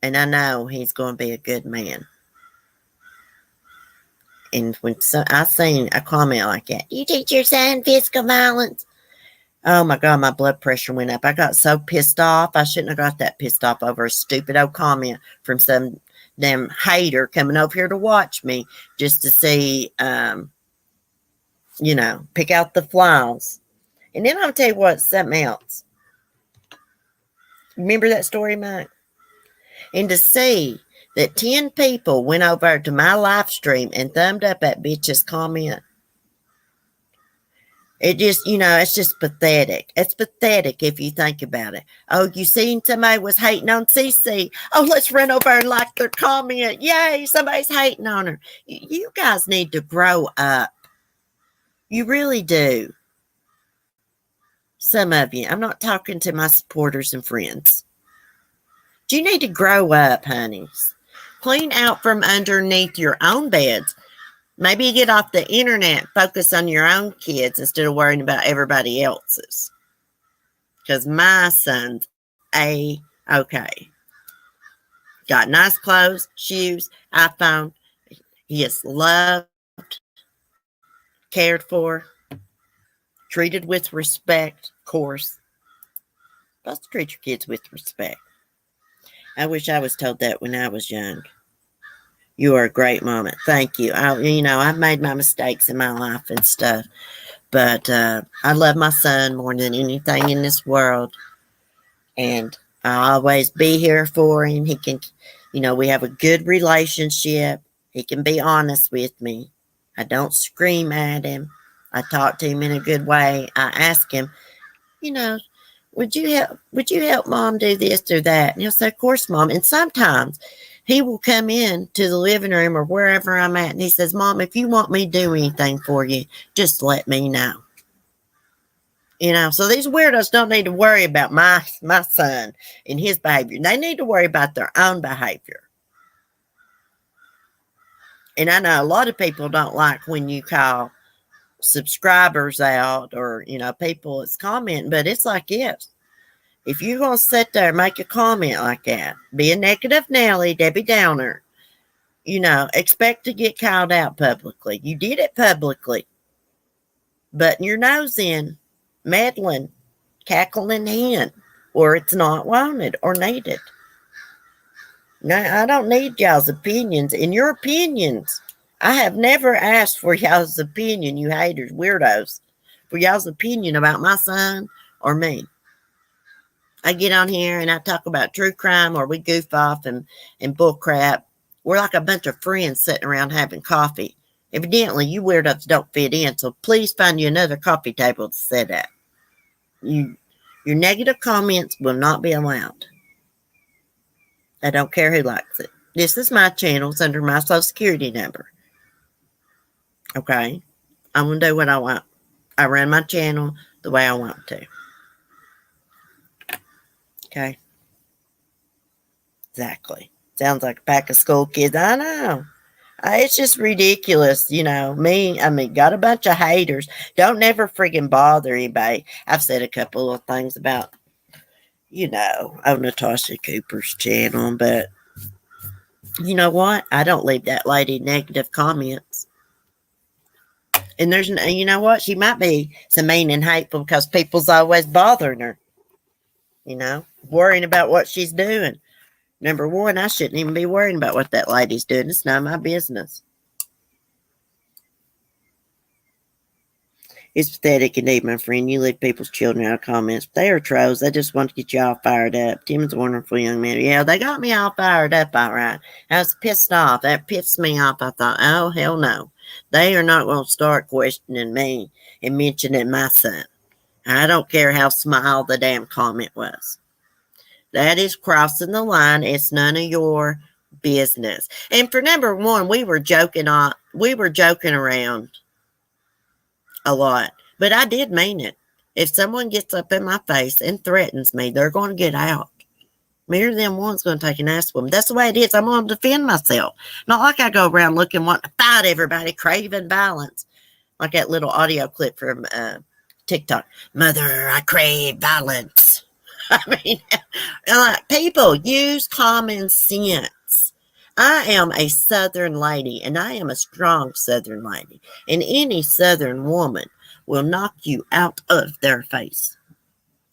And I know he's going to be a good man. And when I seen a comment like that, you teach your son physical violence. Oh my God, my blood pressure went up. I got so pissed off. I shouldn't have got that pissed off over a stupid old comment from some damn hater coming over here to watch me just to see, you know, pick out the flaws. And then I'll tell you what, something else. Remember that story, Mike? And to see that 10 people went over to my live stream and thumbed up that bitch's comment. It just, you know, it's just pathetic. It's pathetic if you think about it. Oh, you seen somebody was hating on CC. Oh, let's run over and like their comment. Yay, somebody's hating on her. You guys need to grow up. You really do. Some of you. I'm not talking to my supporters and friends. You need to grow up, honeys. Clean out from underneath your own beds. Maybe get off the internet, focus on your own kids instead of worrying about everybody else's. Because my son's A-okay. Got nice clothes, shoes, iPhone. He is loved, cared for, treated with respect. course. Let's treat your kids with respect. I wish I was told that when I was young. You are a great mama. Thank you. I've made my mistakes in my life and stuff, but I love my son more than anything in this world, and I'll always be here for him. He can, we have a good relationship. He can be honest with me. I don't scream at him. I talk to him in a good way. I ask him, you know, would you help mom do this or that? And he'll say, of course, mom. And sometimes he will come in to the living room or wherever I'm at, and he says, Mom, if you want me to do anything for you, just let me know. So these weirdos don't need to worry about my son and his behavior. They need to worry about their own behavior. And I know a lot of people don't like when you call subscribers out or, people that's commenting, but it's like this. If you're going to sit there and make a comment like that, be a negative Nelly, Debbie Downer, expect to get called out publicly. You did it publicly. Button your nose in, meddling, cackling hen, or it's not wanted or needed. Now, I don't need y'all's opinions. In your opinions, I have never asked for y'all's opinion, you haters, weirdos, for y'all's opinion about my son or me. I get on here and I talk about true crime or we goof off and bull crap. We're like a bunch of friends sitting around having coffee. Evidently, you weirdos don't fit in, so please find you another coffee table to sit at. Your negative comments will not be allowed. I don't care who likes it. This is my channel. It's under my Social Security number. Okay? I'm going to do what I want. I run my channel the way I want to. Okay? Exactly. Sounds like a pack of school kids. I know. It's just ridiculous, got a bunch of haters. Don't never friggin' bother anybody. I've said a couple of things about, on Natasha Cooper's channel, but you know what? I don't leave that lady negative comments. And there's, you know what? She might be so mean and hateful because people's always bothering her, worrying about what she's doing. Number one, I shouldn't even be worrying about what that lady's doing. It's not my business. It's pathetic indeed, my friend. You leave people's children out of comments. They are trolls. They just want to get you all fired up. Tim is a wonderful young man. Yeah, they got me all fired up, all right. I was pissed off. That pissed me off. I thought, oh, hell no. They are not going to start questioning me and mentioning my son. I don't care how small the damn comment was. That is crossing the line. It's none of your business. And for number one, we were joking around a lot. But I did mean it. If someone gets up in my face and threatens me, they're going to get out. Me or them one's going to take an ass with them. That's the way it is. I'm going to defend myself. Not like I go around looking, wanting to fight everybody, craving violence. Like that little audio clip from TikTok. Mother, I crave violence. I mean, people, use common sense. I am a Southern lady, and I am a strong Southern lady. And any Southern woman will knock you out of their face.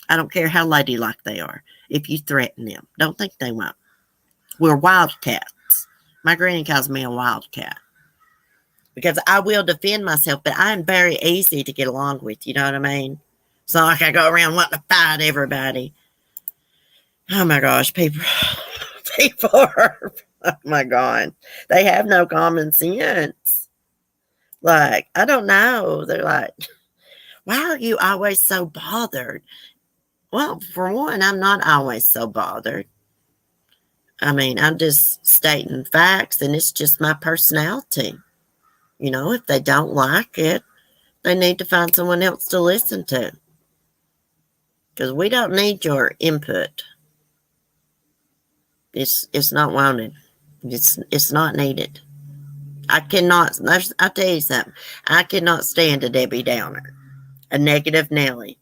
I don't care how ladylike they are. If you threaten them, don't think they won't. We're wildcats. My granny calls me a wildcat. Because I will defend myself, but I am very easy to get along with. You know what I mean? It's not like I go around wanting to fight everybody. Oh my gosh, people are, oh my God, they have no common sense. Like, I don't know. They're like, why are you always so bothered? Well, for one, I'm not always so bothered. I mean, I'm just stating facts, and it's just my personality. If they don't like it, they need to find someone else to listen to. Because we don't need your input. It's not wanted. It's not needed. I'll tell you something. I cannot stand a Debbie Downer, a negative Nelly,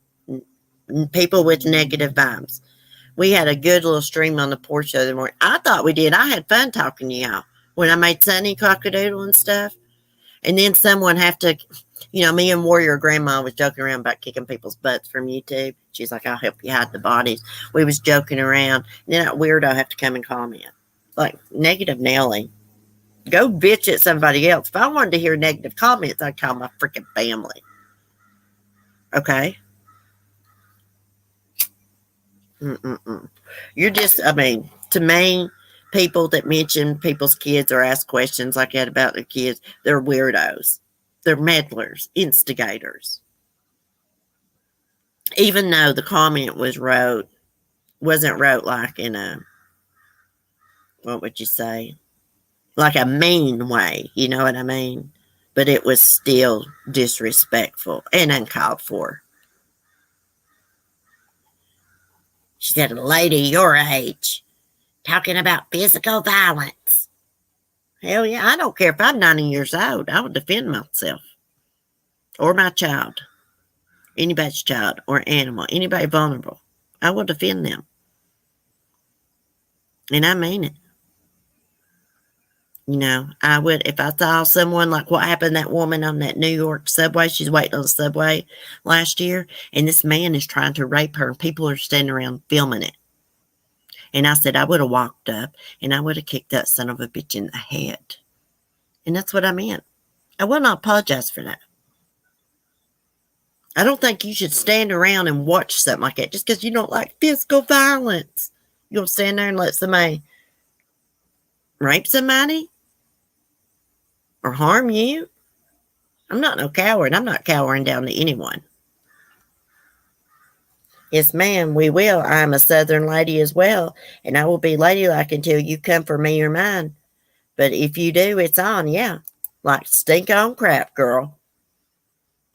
people with negative vibes. We had a good little stream on the porch the other morning. I thought we did. I had fun talking to y'all when I made Sunny Cockadoodle and stuff. And then someone have to You know, me and Warrior Grandma was joking around about kicking people's butts from YouTube. She's like, I'll help you hide the bodies. We was joking around. And then that weirdo have to come and comment. Like, negative Nelly. Go bitch at somebody else. If I wanted to hear negative comments, I'd call my freaking family. Okay? Mm-mm-mm. You're just, I mean, to me, people that mention people's kids or ask questions like that about their kids, they're weirdos. They're meddlers, instigators. Even though the comment wasn't wrote like in a, what would you say? Like a mean way, you know what I mean? But it was still disrespectful and uncalled for. She said, a lady your age talking about physical violence. Hell yeah, I don't care if I'm 90 years old. I would defend myself or my child, anybody's child or animal, anybody vulnerable. I will defend them. And I mean it. You know, I would, if I saw someone like what happened to that woman on that New York subway, she's waiting on the subway last year, and this man is trying to rape her, and people are standing around filming it. And I said, I would have walked up, and I would have kicked that son of a bitch in the head. And that's what I meant. I will not apologize for that. I don't think you should stand around and watch something like that just because you don't like physical violence. You're going to stand there and let somebody rape somebody? Or harm you? I'm not no coward. I'm not cowering down to anyone. Yes, ma'am, we will. I'm a Southern lady as well, and I will be ladylike until you come for me or mine. But if you do, it's on, yeah. Like stink on crap, girl.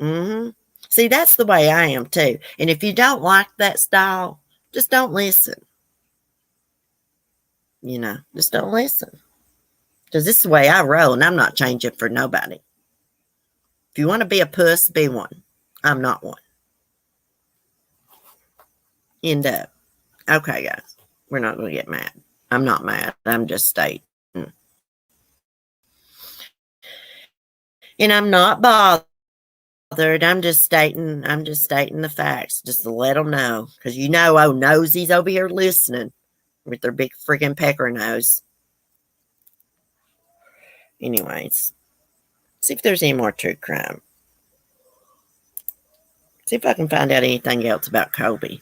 Mm-hmm. See, that's the way I am, too. And if you don't like that style, just don't listen. You know, just don't listen. Because this is the way I roll, and I'm not changing for nobody. If you want to be a puss, be one. I'm not one. End up. Okay, guys. We're not going to get mad. I'm not mad. I'm just stating. And I'm not bothered. I'm just stating the facts just to let them know. Because you know, oh, Nosey's over here listening with their big freaking pecker nose. Anyways, see if there's any more true crime. See if I can find out anything else about Kobe.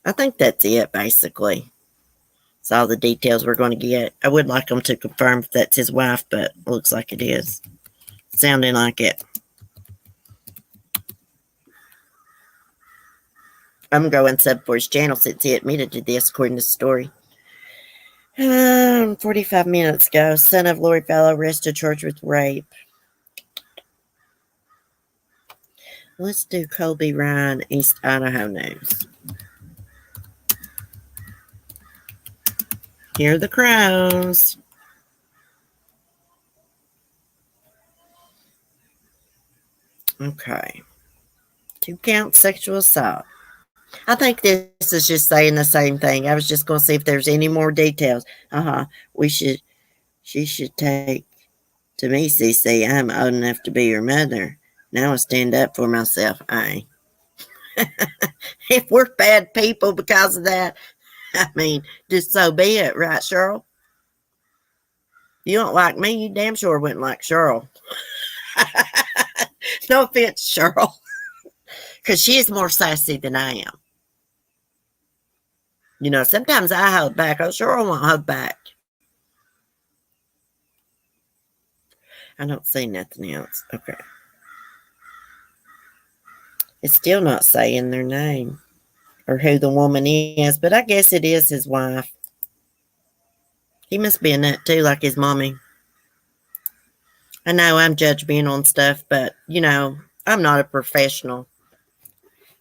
I think that's it, basically. It's all the details we're going to get. I would like them to confirm if that's his wife, but it looks like it is. Sounding like it. I'm going sub for his channel since he admitted to this, according to the story. 45 minutes ago, son of Lori Fallow arrested, charged with rape. Let's do Colby Ryan, East Idaho news. Here are the crows. Okay. 2-count sexual assault. I think this is just saying the same thing. I was just going to see if there's any more details. She should take to me, CC. I'm old enough to be your mother. Now I stand up for myself. If we're bad people because of that, I mean, just so be it, right, Cheryl? You don't like me, you damn sure wouldn't like Cheryl. No offense, Cheryl. Because she is more sassy than I am. You know, sometimes I hold back. Oh, Cheryl won't hold back. I don't see nothing else. Okay. It's still not saying their name or who the woman is, but I guess it is his wife. He must be a nut too, like his mommy. I know I'm judgmental on stuff, but, you know, I'm not a professional.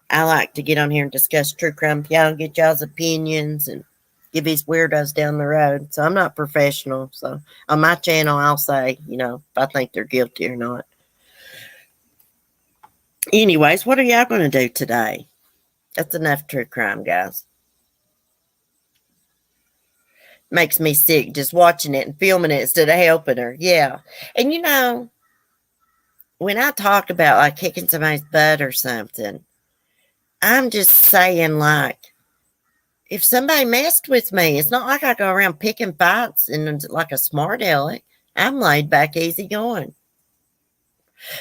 I like to get on here and discuss true crime with y'all and get y'all's opinions and give these weirdos down the road. So I'm not professional. So on my channel, I'll say, you know, if I think they're guilty or not. Anyways, what are y'all going to do today? That's enough true crime, guys. Makes me sick just watching it and filming it instead of helping her. Yeah. And you know, when I talk about like kicking somebody's butt or something, I'm just saying, like, if somebody messed with me, it's not like I go around picking fights and like a smart aleck. I'm laid back, easy going.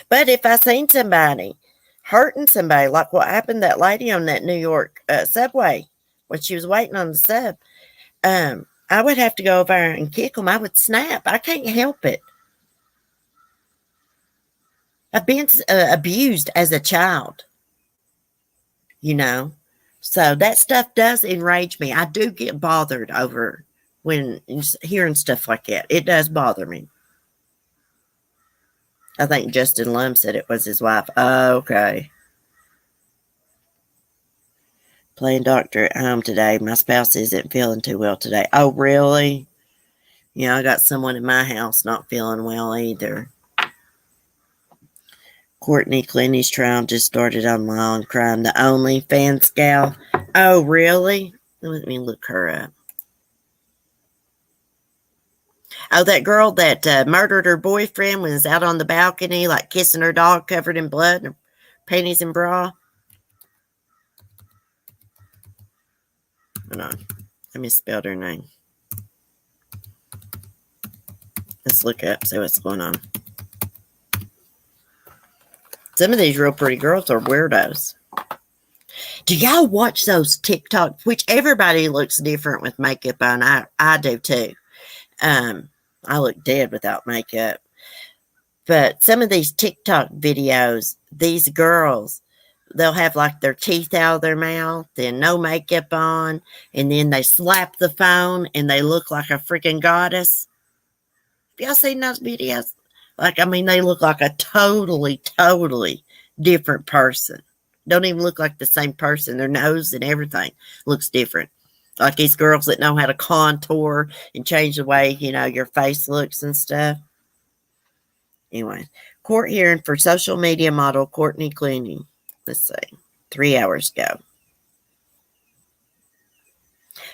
But if I seen somebody hurting somebody, like what happened to that lady on that New York subway when she was waiting on the sub, I would have to go over and kick them. I would snap. I can't help it. I've been abused as a child, you know. So that stuff does enrage me. I do get bothered over when hearing stuff like that. It does bother me. I think Justin Lum said it was his wife. Okay. Playing doctor at home today. My spouse isn't feeling too well today. Oh, really? Yeah, I got someone in my house not feeling well either. Courtney Clooney's trial just started on Law & Crime. The OnlyFans gal. Oh, really? Let me look her up. Oh, that girl that murdered her boyfriend was out on the balcony, like kissing her dog covered in blood and her panties and bra. Hold on. I misspelled her name. Let's look up, see what's going on. Some of these real pretty girls are weirdos. Do y'all watch those TikTok, which everybody looks different with makeup on? I do too. I look dead without makeup. But some of these TikTok videos, these girls, they'll have like their teeth out of their mouth and no makeup on, and then they slap the phone and they look like a freaking goddess. Have y'all seen those videos? Like, I mean, they look like a totally different person. Don't even look like the same person. Their nose and everything looks different. Like these girls that know how to contour and change the way, your face looks and stuff. Anyway, court hearing for social media model Courtney Clooney. Let's see, 3 hours ago.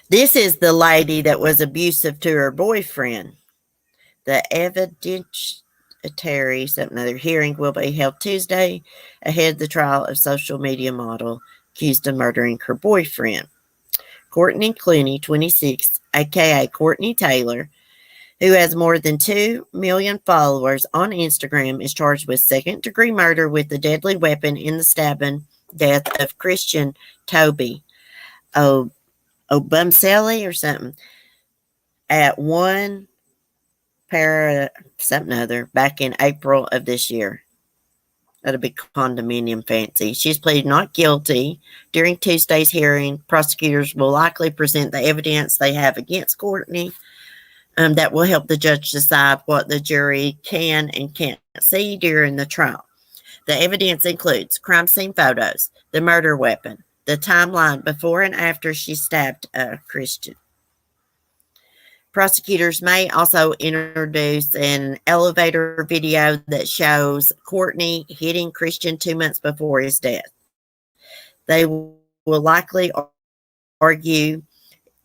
This is the lady that was abusive to her boyfriend. The evidentiary another hearing will be held Tuesday ahead of the trial of social media model accused of murdering her boyfriend. Courtney Clooney, 26, aka Courtney Taylor, who has more than 2 million followers on Instagram, is charged with second-degree murder with a deadly weapon in the stabbing death of Christian Toby Obumseli or something at one something other back in April of this year at a big condominium fancy. She's pleaded not guilty. During Tuesday's hearing, prosecutors will likely present the evidence they have against Courtney that will help the judge decide what the jury can and can't see during the trial. The evidence includes crime scene photos, the murder weapon, the timeline before and after she stabbed Christian. Prosecutors may also introduce an elevator video that shows Courtney hitting Christian 2 months before his death. They will likely argue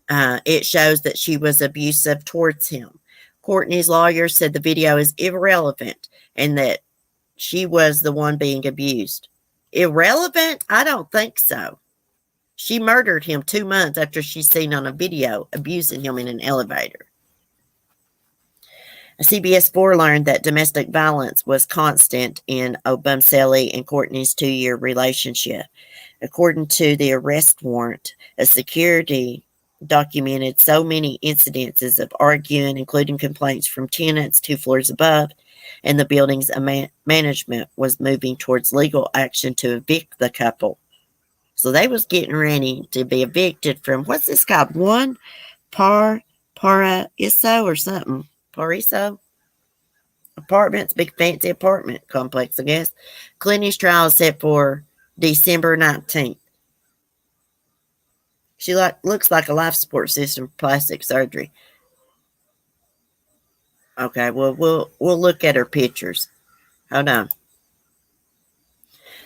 it shows that she was abusive towards him. Courtney's lawyer said the video is irrelevant and that she was the one being abused. Irrelevant? I don't think so. She murdered him 2 months after she's seen on a video abusing him in an elevator. CBS 4 learned that domestic violence was constant in Obumseli and Courtney's 2-year relationship. According to the arrest warrant, a security documented so many incidences of arguing, including complaints from tenants 2 floors above, and the building's management was moving towards legal action to evict the couple. So they was getting ready to be evicted from, what's this called? One Paraiso or something. Paraiso? Apartments, big fancy apartment complex, I guess. Clooney's trial is set for December 19th. She looks like a life support system for plastic surgery. Okay, well, we'll look at her pictures. Hold on.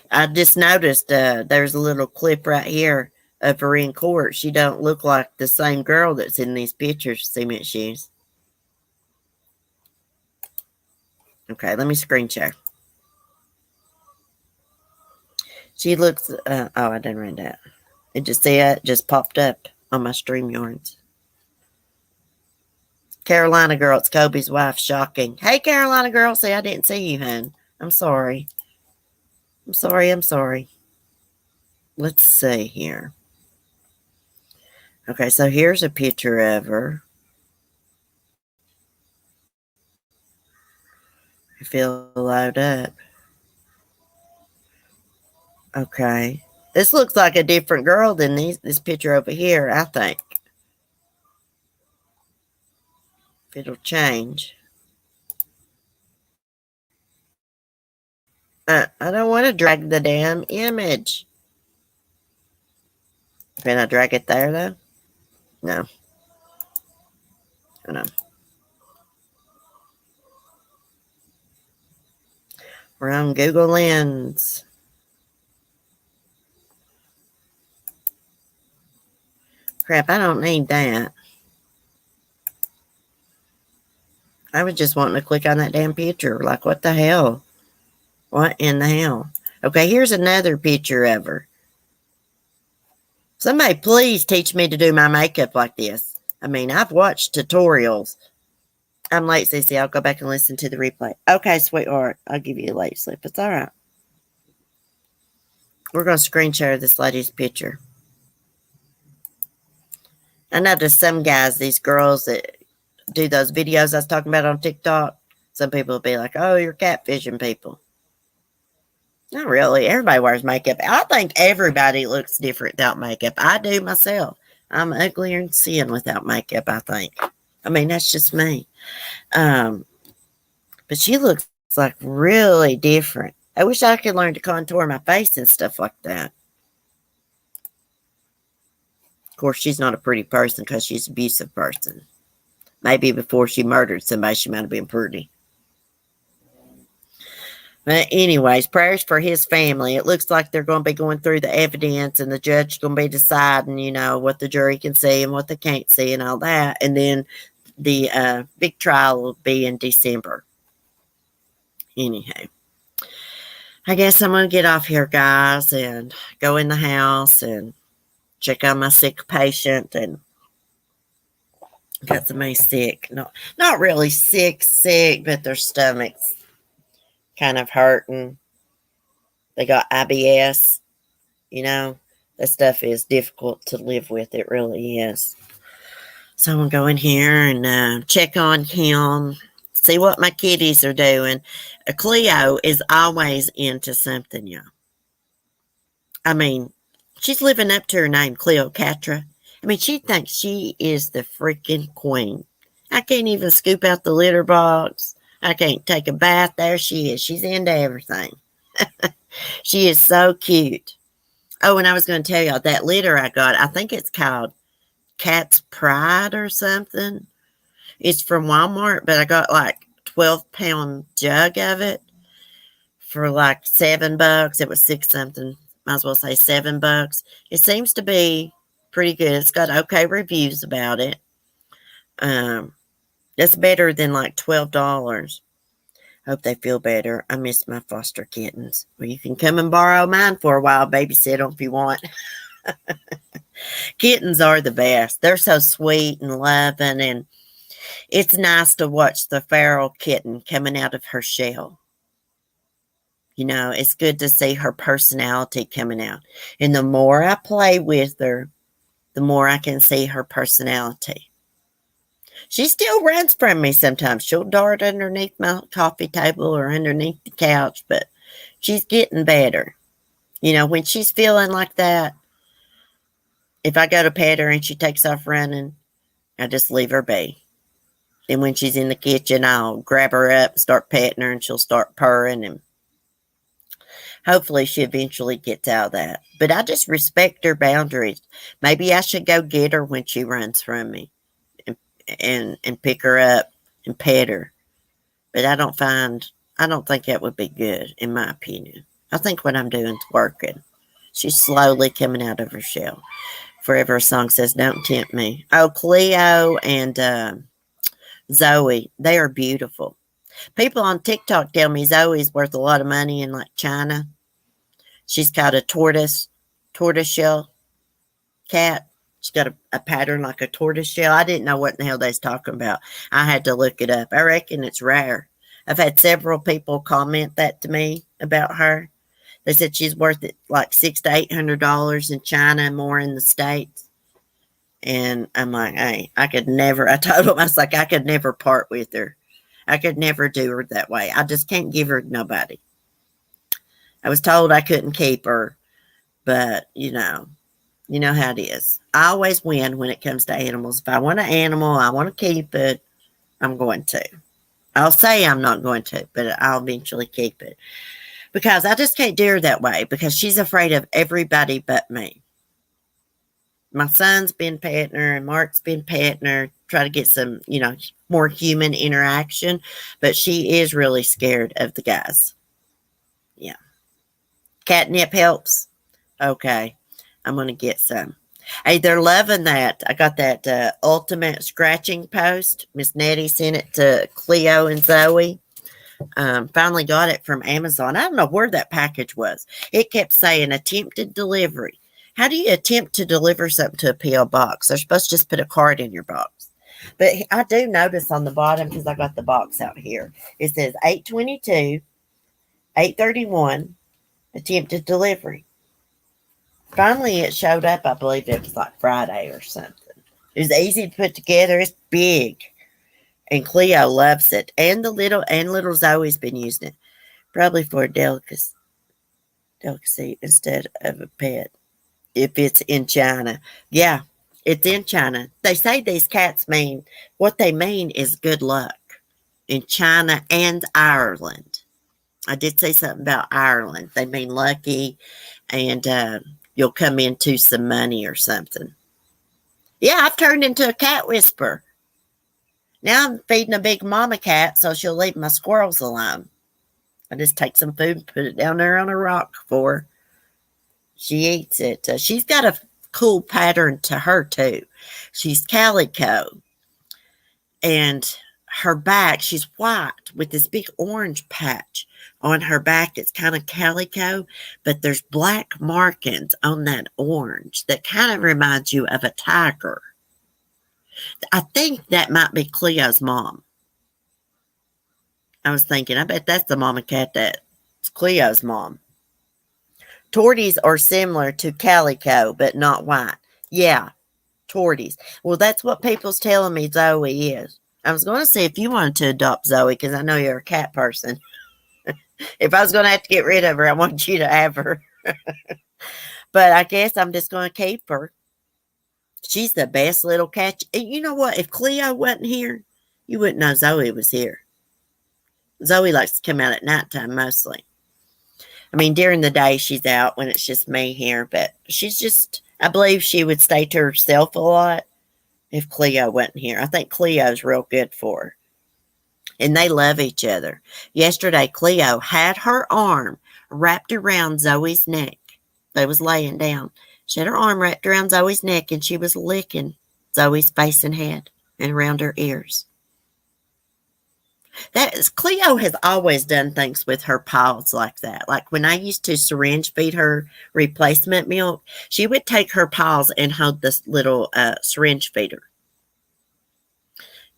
I just noticed there's a little clip right here of her in court. She don't look like the same girl that's in these pictures, cement shoes. Okay, let me screen share. She looks, oh, I didn't read that. It just said, just popped up on my StreamYards. Carolina girl, it's Kobe's wife. Shocking. Hey, Carolina girl. See, I didn't see you, hun. I'm sorry. I'm sorry. I'm sorry. Let's see here. Okay, so here's a picture of her. If it'll load up. Okay. This looks like a different girl than this picture over here, I think. If it'll change. I don't want to drag the damn image. Can I drag it there, though? No. I know. We're on Google Lens. Crap, I don't need that. I was just wanting to click on that damn picture. Like, what the hell? What in the hell? Okay, here's another picture of her. Somebody please teach me to do my makeup like this. I mean, I've watched tutorials. I'm late, Cece. I'll go back and listen to the replay. Okay, sweetheart. I'll give you a late slip. It's all right. We're going to screen share this lady's picture. I know there's some guys, these girls that do those videos I was talking about on TikTok. Some people will be like, oh, you're catfishing people. Not really. Everybody wears makeup. I think everybody looks different without makeup. I do myself. I'm uglier than sin without makeup, I think. I mean, that's just me. But she looks like really different. I wish I could learn to contour my face and stuff like that. Of course, she's not a pretty person because she's an abusive person. Maybe before she murdered somebody, she might have been pretty. But anyways, prayers for his family. It looks like they're going to be going through the evidence and the judge is going to be deciding, you know, what the jury can see and what they can't see and all that. And then the big trial will be in December. Anyhow, I guess I'm going to get off here, guys, and go in the house and check on my sick patient. And got somebody sick. No, not really sick, but their stomach's kind of hurting. They got IBS. You know, that stuff is difficult to live with. It really is. So I'm going to go in here and check on him, see what my kitties are doing. Cleo is always into something, y'all. I mean, she's living up to her name, Cleopatra. I mean, she thinks she is the freaking queen. I can't even scoop out the litter box. I can't take a bath. There she is. She's into everything. She is so cute. Oh, and I was going to tell y'all that litter I got, I think it's called Cat's Pride or something. It's from Walmart, but I got like 12-pound jug of it for like $7. It was 6 something. Might as well say $7. It seems to be pretty good. It's got okay reviews about it. That's better than like $12. Hope they feel better. I miss my foster kittens. Well, you can come and borrow mine for a while, babysit them if you want. Kittens are the best. They're so sweet and loving, and it's nice to watch the feral kitten coming out of her shell. You know, it's good to see her personality coming out. And the more I play with her, the more I can see her personality. She still runs from me sometimes. She'll dart underneath my coffee table or underneath the couch, but she's getting better. You know, when she's feeling like that, if I go to pet her and she takes off running, I just leave her be. Then when she's in the kitchen, I'll grab her up and start petting her, and she'll start purring, and hopefully she eventually gets out of that. But I just respect her boundaries. Maybe I should go get her when she runs from me and pick her up and pet her. But I don't think that would be good, in my opinion. I think what I'm doing is working. She's slowly coming out of her shell. Forever a song says, don't tempt me. Oh, Cleo and Zoe, they are beautiful. People on TikTok tell me Zoe's worth a lot of money in like China. She's got a tortoiseshell cat. She's got a pattern like a tortoiseshell. I didn't know what in the hell they was talking about. I had to look it up. I reckon it's rare. I've had several people comment that to me about her. They said she's worth it like $600 to $800 in China and more in the States. And I'm like, hey, I told them, I was like, I could never part with her. I could never do her that way. I just can't give her to nobody. I was told I couldn't keep her, but you know how it is. I always win when it comes to animals. If I want an animal, I want to keep it, I'm going to. I'll say I'm not going to, but I'll eventually keep it. Because I just can't do her that way, because she's afraid of everybody but me. My son's been petting her, and Mark's been petting her, try to get some, more human interaction, but she is really scared of the guys. Yeah. Catnip helps. Okay. I'm going to get some. Hey, they're loving that. I got that ultimate scratching post. Miss Nettie sent it to Cleo and Zoe. Finally got it from Amazon. I don't know where that package was. It kept saying attempted delivery. How do you attempt to deliver something to a P.O. box? They're supposed to just put a card in your box. But I do notice on the bottom, because I got the box out here, it says 8/22, 8/31, attempted delivery. Finally, it showed up. I believe it was like Friday or something. It was easy to put together. It's big. And Cleo loves it. And little Zoe's been using it. Probably for a delicacy instead of a pet. If it's in China. Yeah, it's in China. They say these cats mean, what they mean is good luck. In China and Ireland. I did say something about Ireland. They mean lucky, and you'll come into some money or something. Yeah, I've turned into a cat whisperer. Now I'm feeding a big mama cat so she'll leave my squirrels alone. I just take some food and put it down there on a rock for her. She eats it. She's got a cool pattern to her, too. She's calico. And her back, she's white with this big orange patch on her back. It's kind of calico, but there's black markings on that orange that kind of reminds you of a tiger. I think that might be Cleo's mom. I was thinking, I bet that's the mama cat that's Cleo's mom. Torties are similar to calico, but not white. Yeah, torties. Well, that's what people's telling me Zoe is. I was going to see if you wanted to adopt Zoe, because I know you're a cat person. If I was going to have to get rid of her, I want you to have her. But I guess I'm just going to keep her. She's the best little cat. You know what? If Cleo wasn't here, you wouldn't know Zoe was here. Zoe likes to come out at nighttime mostly. I mean, during the day she's out when it's just me here, but she's just, I believe she would stay to herself a lot if Cleo wasn't here. I think Cleo's real good for her. And they love each other. Yesterday, Cleo had her arm wrapped around Zoe's neck. They was laying down. She had her arm wrapped around Zoe's neck, and she was licking Zoe's face and head and around her ears. Cleo has always done things with her paws like that. Like when I used to syringe feed her replacement milk, she would take her paws and hold this little syringe feeder.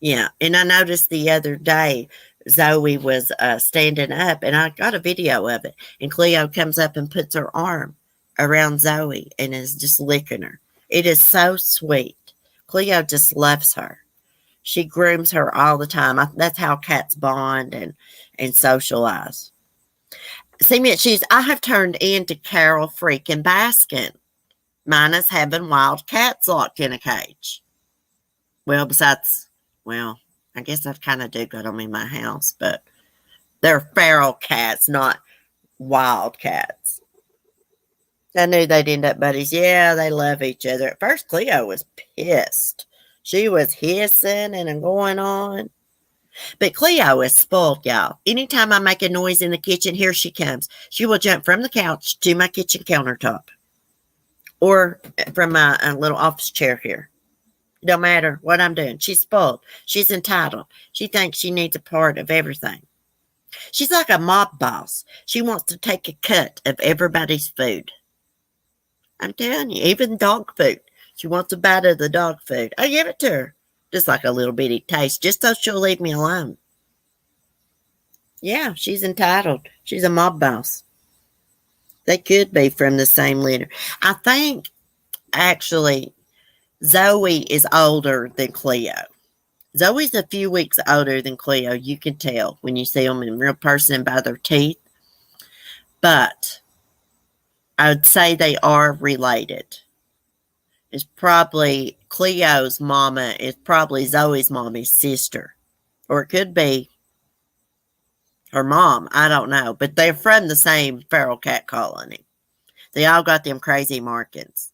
Yeah, and I noticed the other day Zoe was standing up, and I got a video of it, and Cleo comes up and puts her arm around Zoe and is just licking her. It is so sweet. Cleo just loves her. She grooms her all the time. That's how cats bond and socialize. See, I have turned into Carol freaking Baskin. Minus having wild cats locked in a cage. Well, I guess I kind of do got them in my house, but they're feral cats, not wild cats. I knew they'd end up buddies. Yeah, they love each other. At first, Cleo was pissed. She was hissing and going on. But Cleo is spoiled, y'all. Anytime I make a noise in the kitchen, here she comes. She will jump from the couch to my kitchen countertop. Or from my little office chair here. It don't matter what I'm doing. She's spoiled. She's entitled. She thinks she needs a part of everything. She's like a mob boss. She wants to take a cut of everybody's food. I'm telling you, even dog food. She wants a bite of the dog food. I give it to her. Just like a little bitty taste, just so she'll leave me alone. Yeah, she's entitled. She's a mob boss. They could be from the same litter. I think, actually, Zoe is older than Cleo. Zoe's a few weeks older than Cleo. You can tell when you see them in real person by their teeth. But I would say they are related. It's probably Cleo's mama is probably Zoe's mommy's sister. Or it could be her mom. I don't know. But they're from the same feral cat colony. They all got them crazy markings.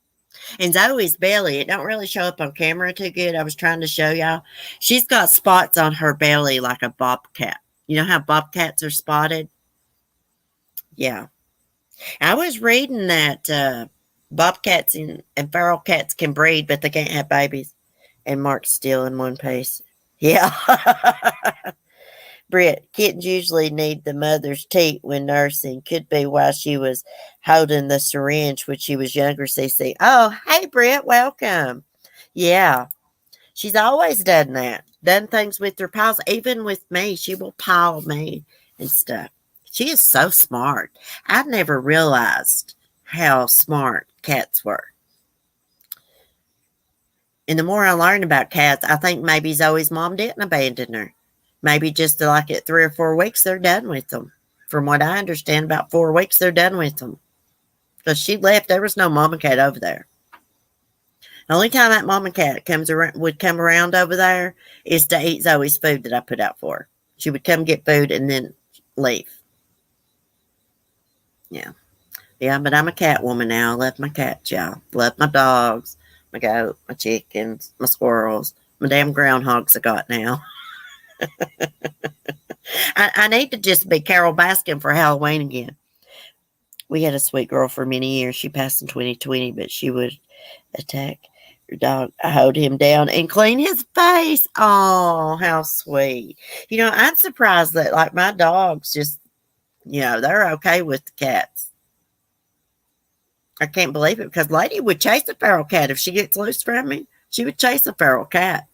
And Zoe's belly, it don't really show up on camera too good. I was trying to show y'all. She's got spots on her belly like a bobcat. You know how bobcats are spotted? Yeah. I was reading that bobcats and feral cats can breed, but they can't have babies. And Mark's still in one piece. Yeah. Britt, kittens usually need the mother's teat when nursing. Could be why she was holding the syringe when she was younger, CC. Oh, hey, Britt, welcome. Yeah, she's always done that. Done things with her paws. Even with me, she will paw me and stuff. She is so smart. I never realized how smart cats were. And the more I learn about cats, I think maybe Zoe's mom didn't abandon her. Maybe just like at 3 or 4 weeks, they're done with them. From what I understand, about 4 weeks, they're done with them. Because she left, there was no mama cat over there. The only time that mama cat would come around over there is to eat Zoe's food that I put out for her. She would come get food and then leave. Yeah. Yeah, but I'm a cat woman now. I love my cats, y'all. Love my dogs, my goat, my chickens, my squirrels, my damn groundhogs I got now. I need to just be Carol Baskin for Halloween again. We had a sweet girl for many years. She passed in 2020, but she would attack her dog, hold him down, and clean his face. Oh, how sweet. You know, I'm surprised that, like, my dogs just, they're okay with the cats. I can't believe it because Lady would chase a feral cat. If she gets loose from me, she would chase a feral cat.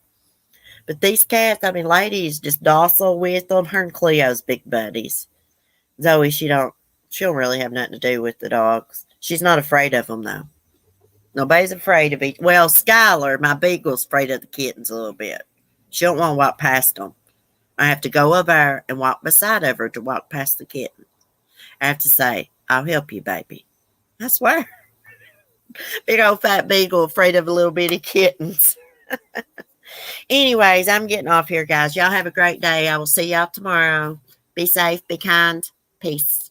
But these cats, Lady is just docile with them. Her and Cleo's big buddies. Zoe, she don't really have nothing to do with the dogs. She's not afraid of them, though. Nobody's afraid of it. Well, Skylar, my beagle's afraid of the kittens a little bit. She don't want to walk past them. I have to go over there and walk beside of her to walk past the kitten. I have to say, I'll help you, baby. I swear. Big old fat beagle afraid of little bitty kittens. Anyways, I'm getting off here, guys. Y'all have a great day. I will see y'all tomorrow. Be safe. Be kind. Peace.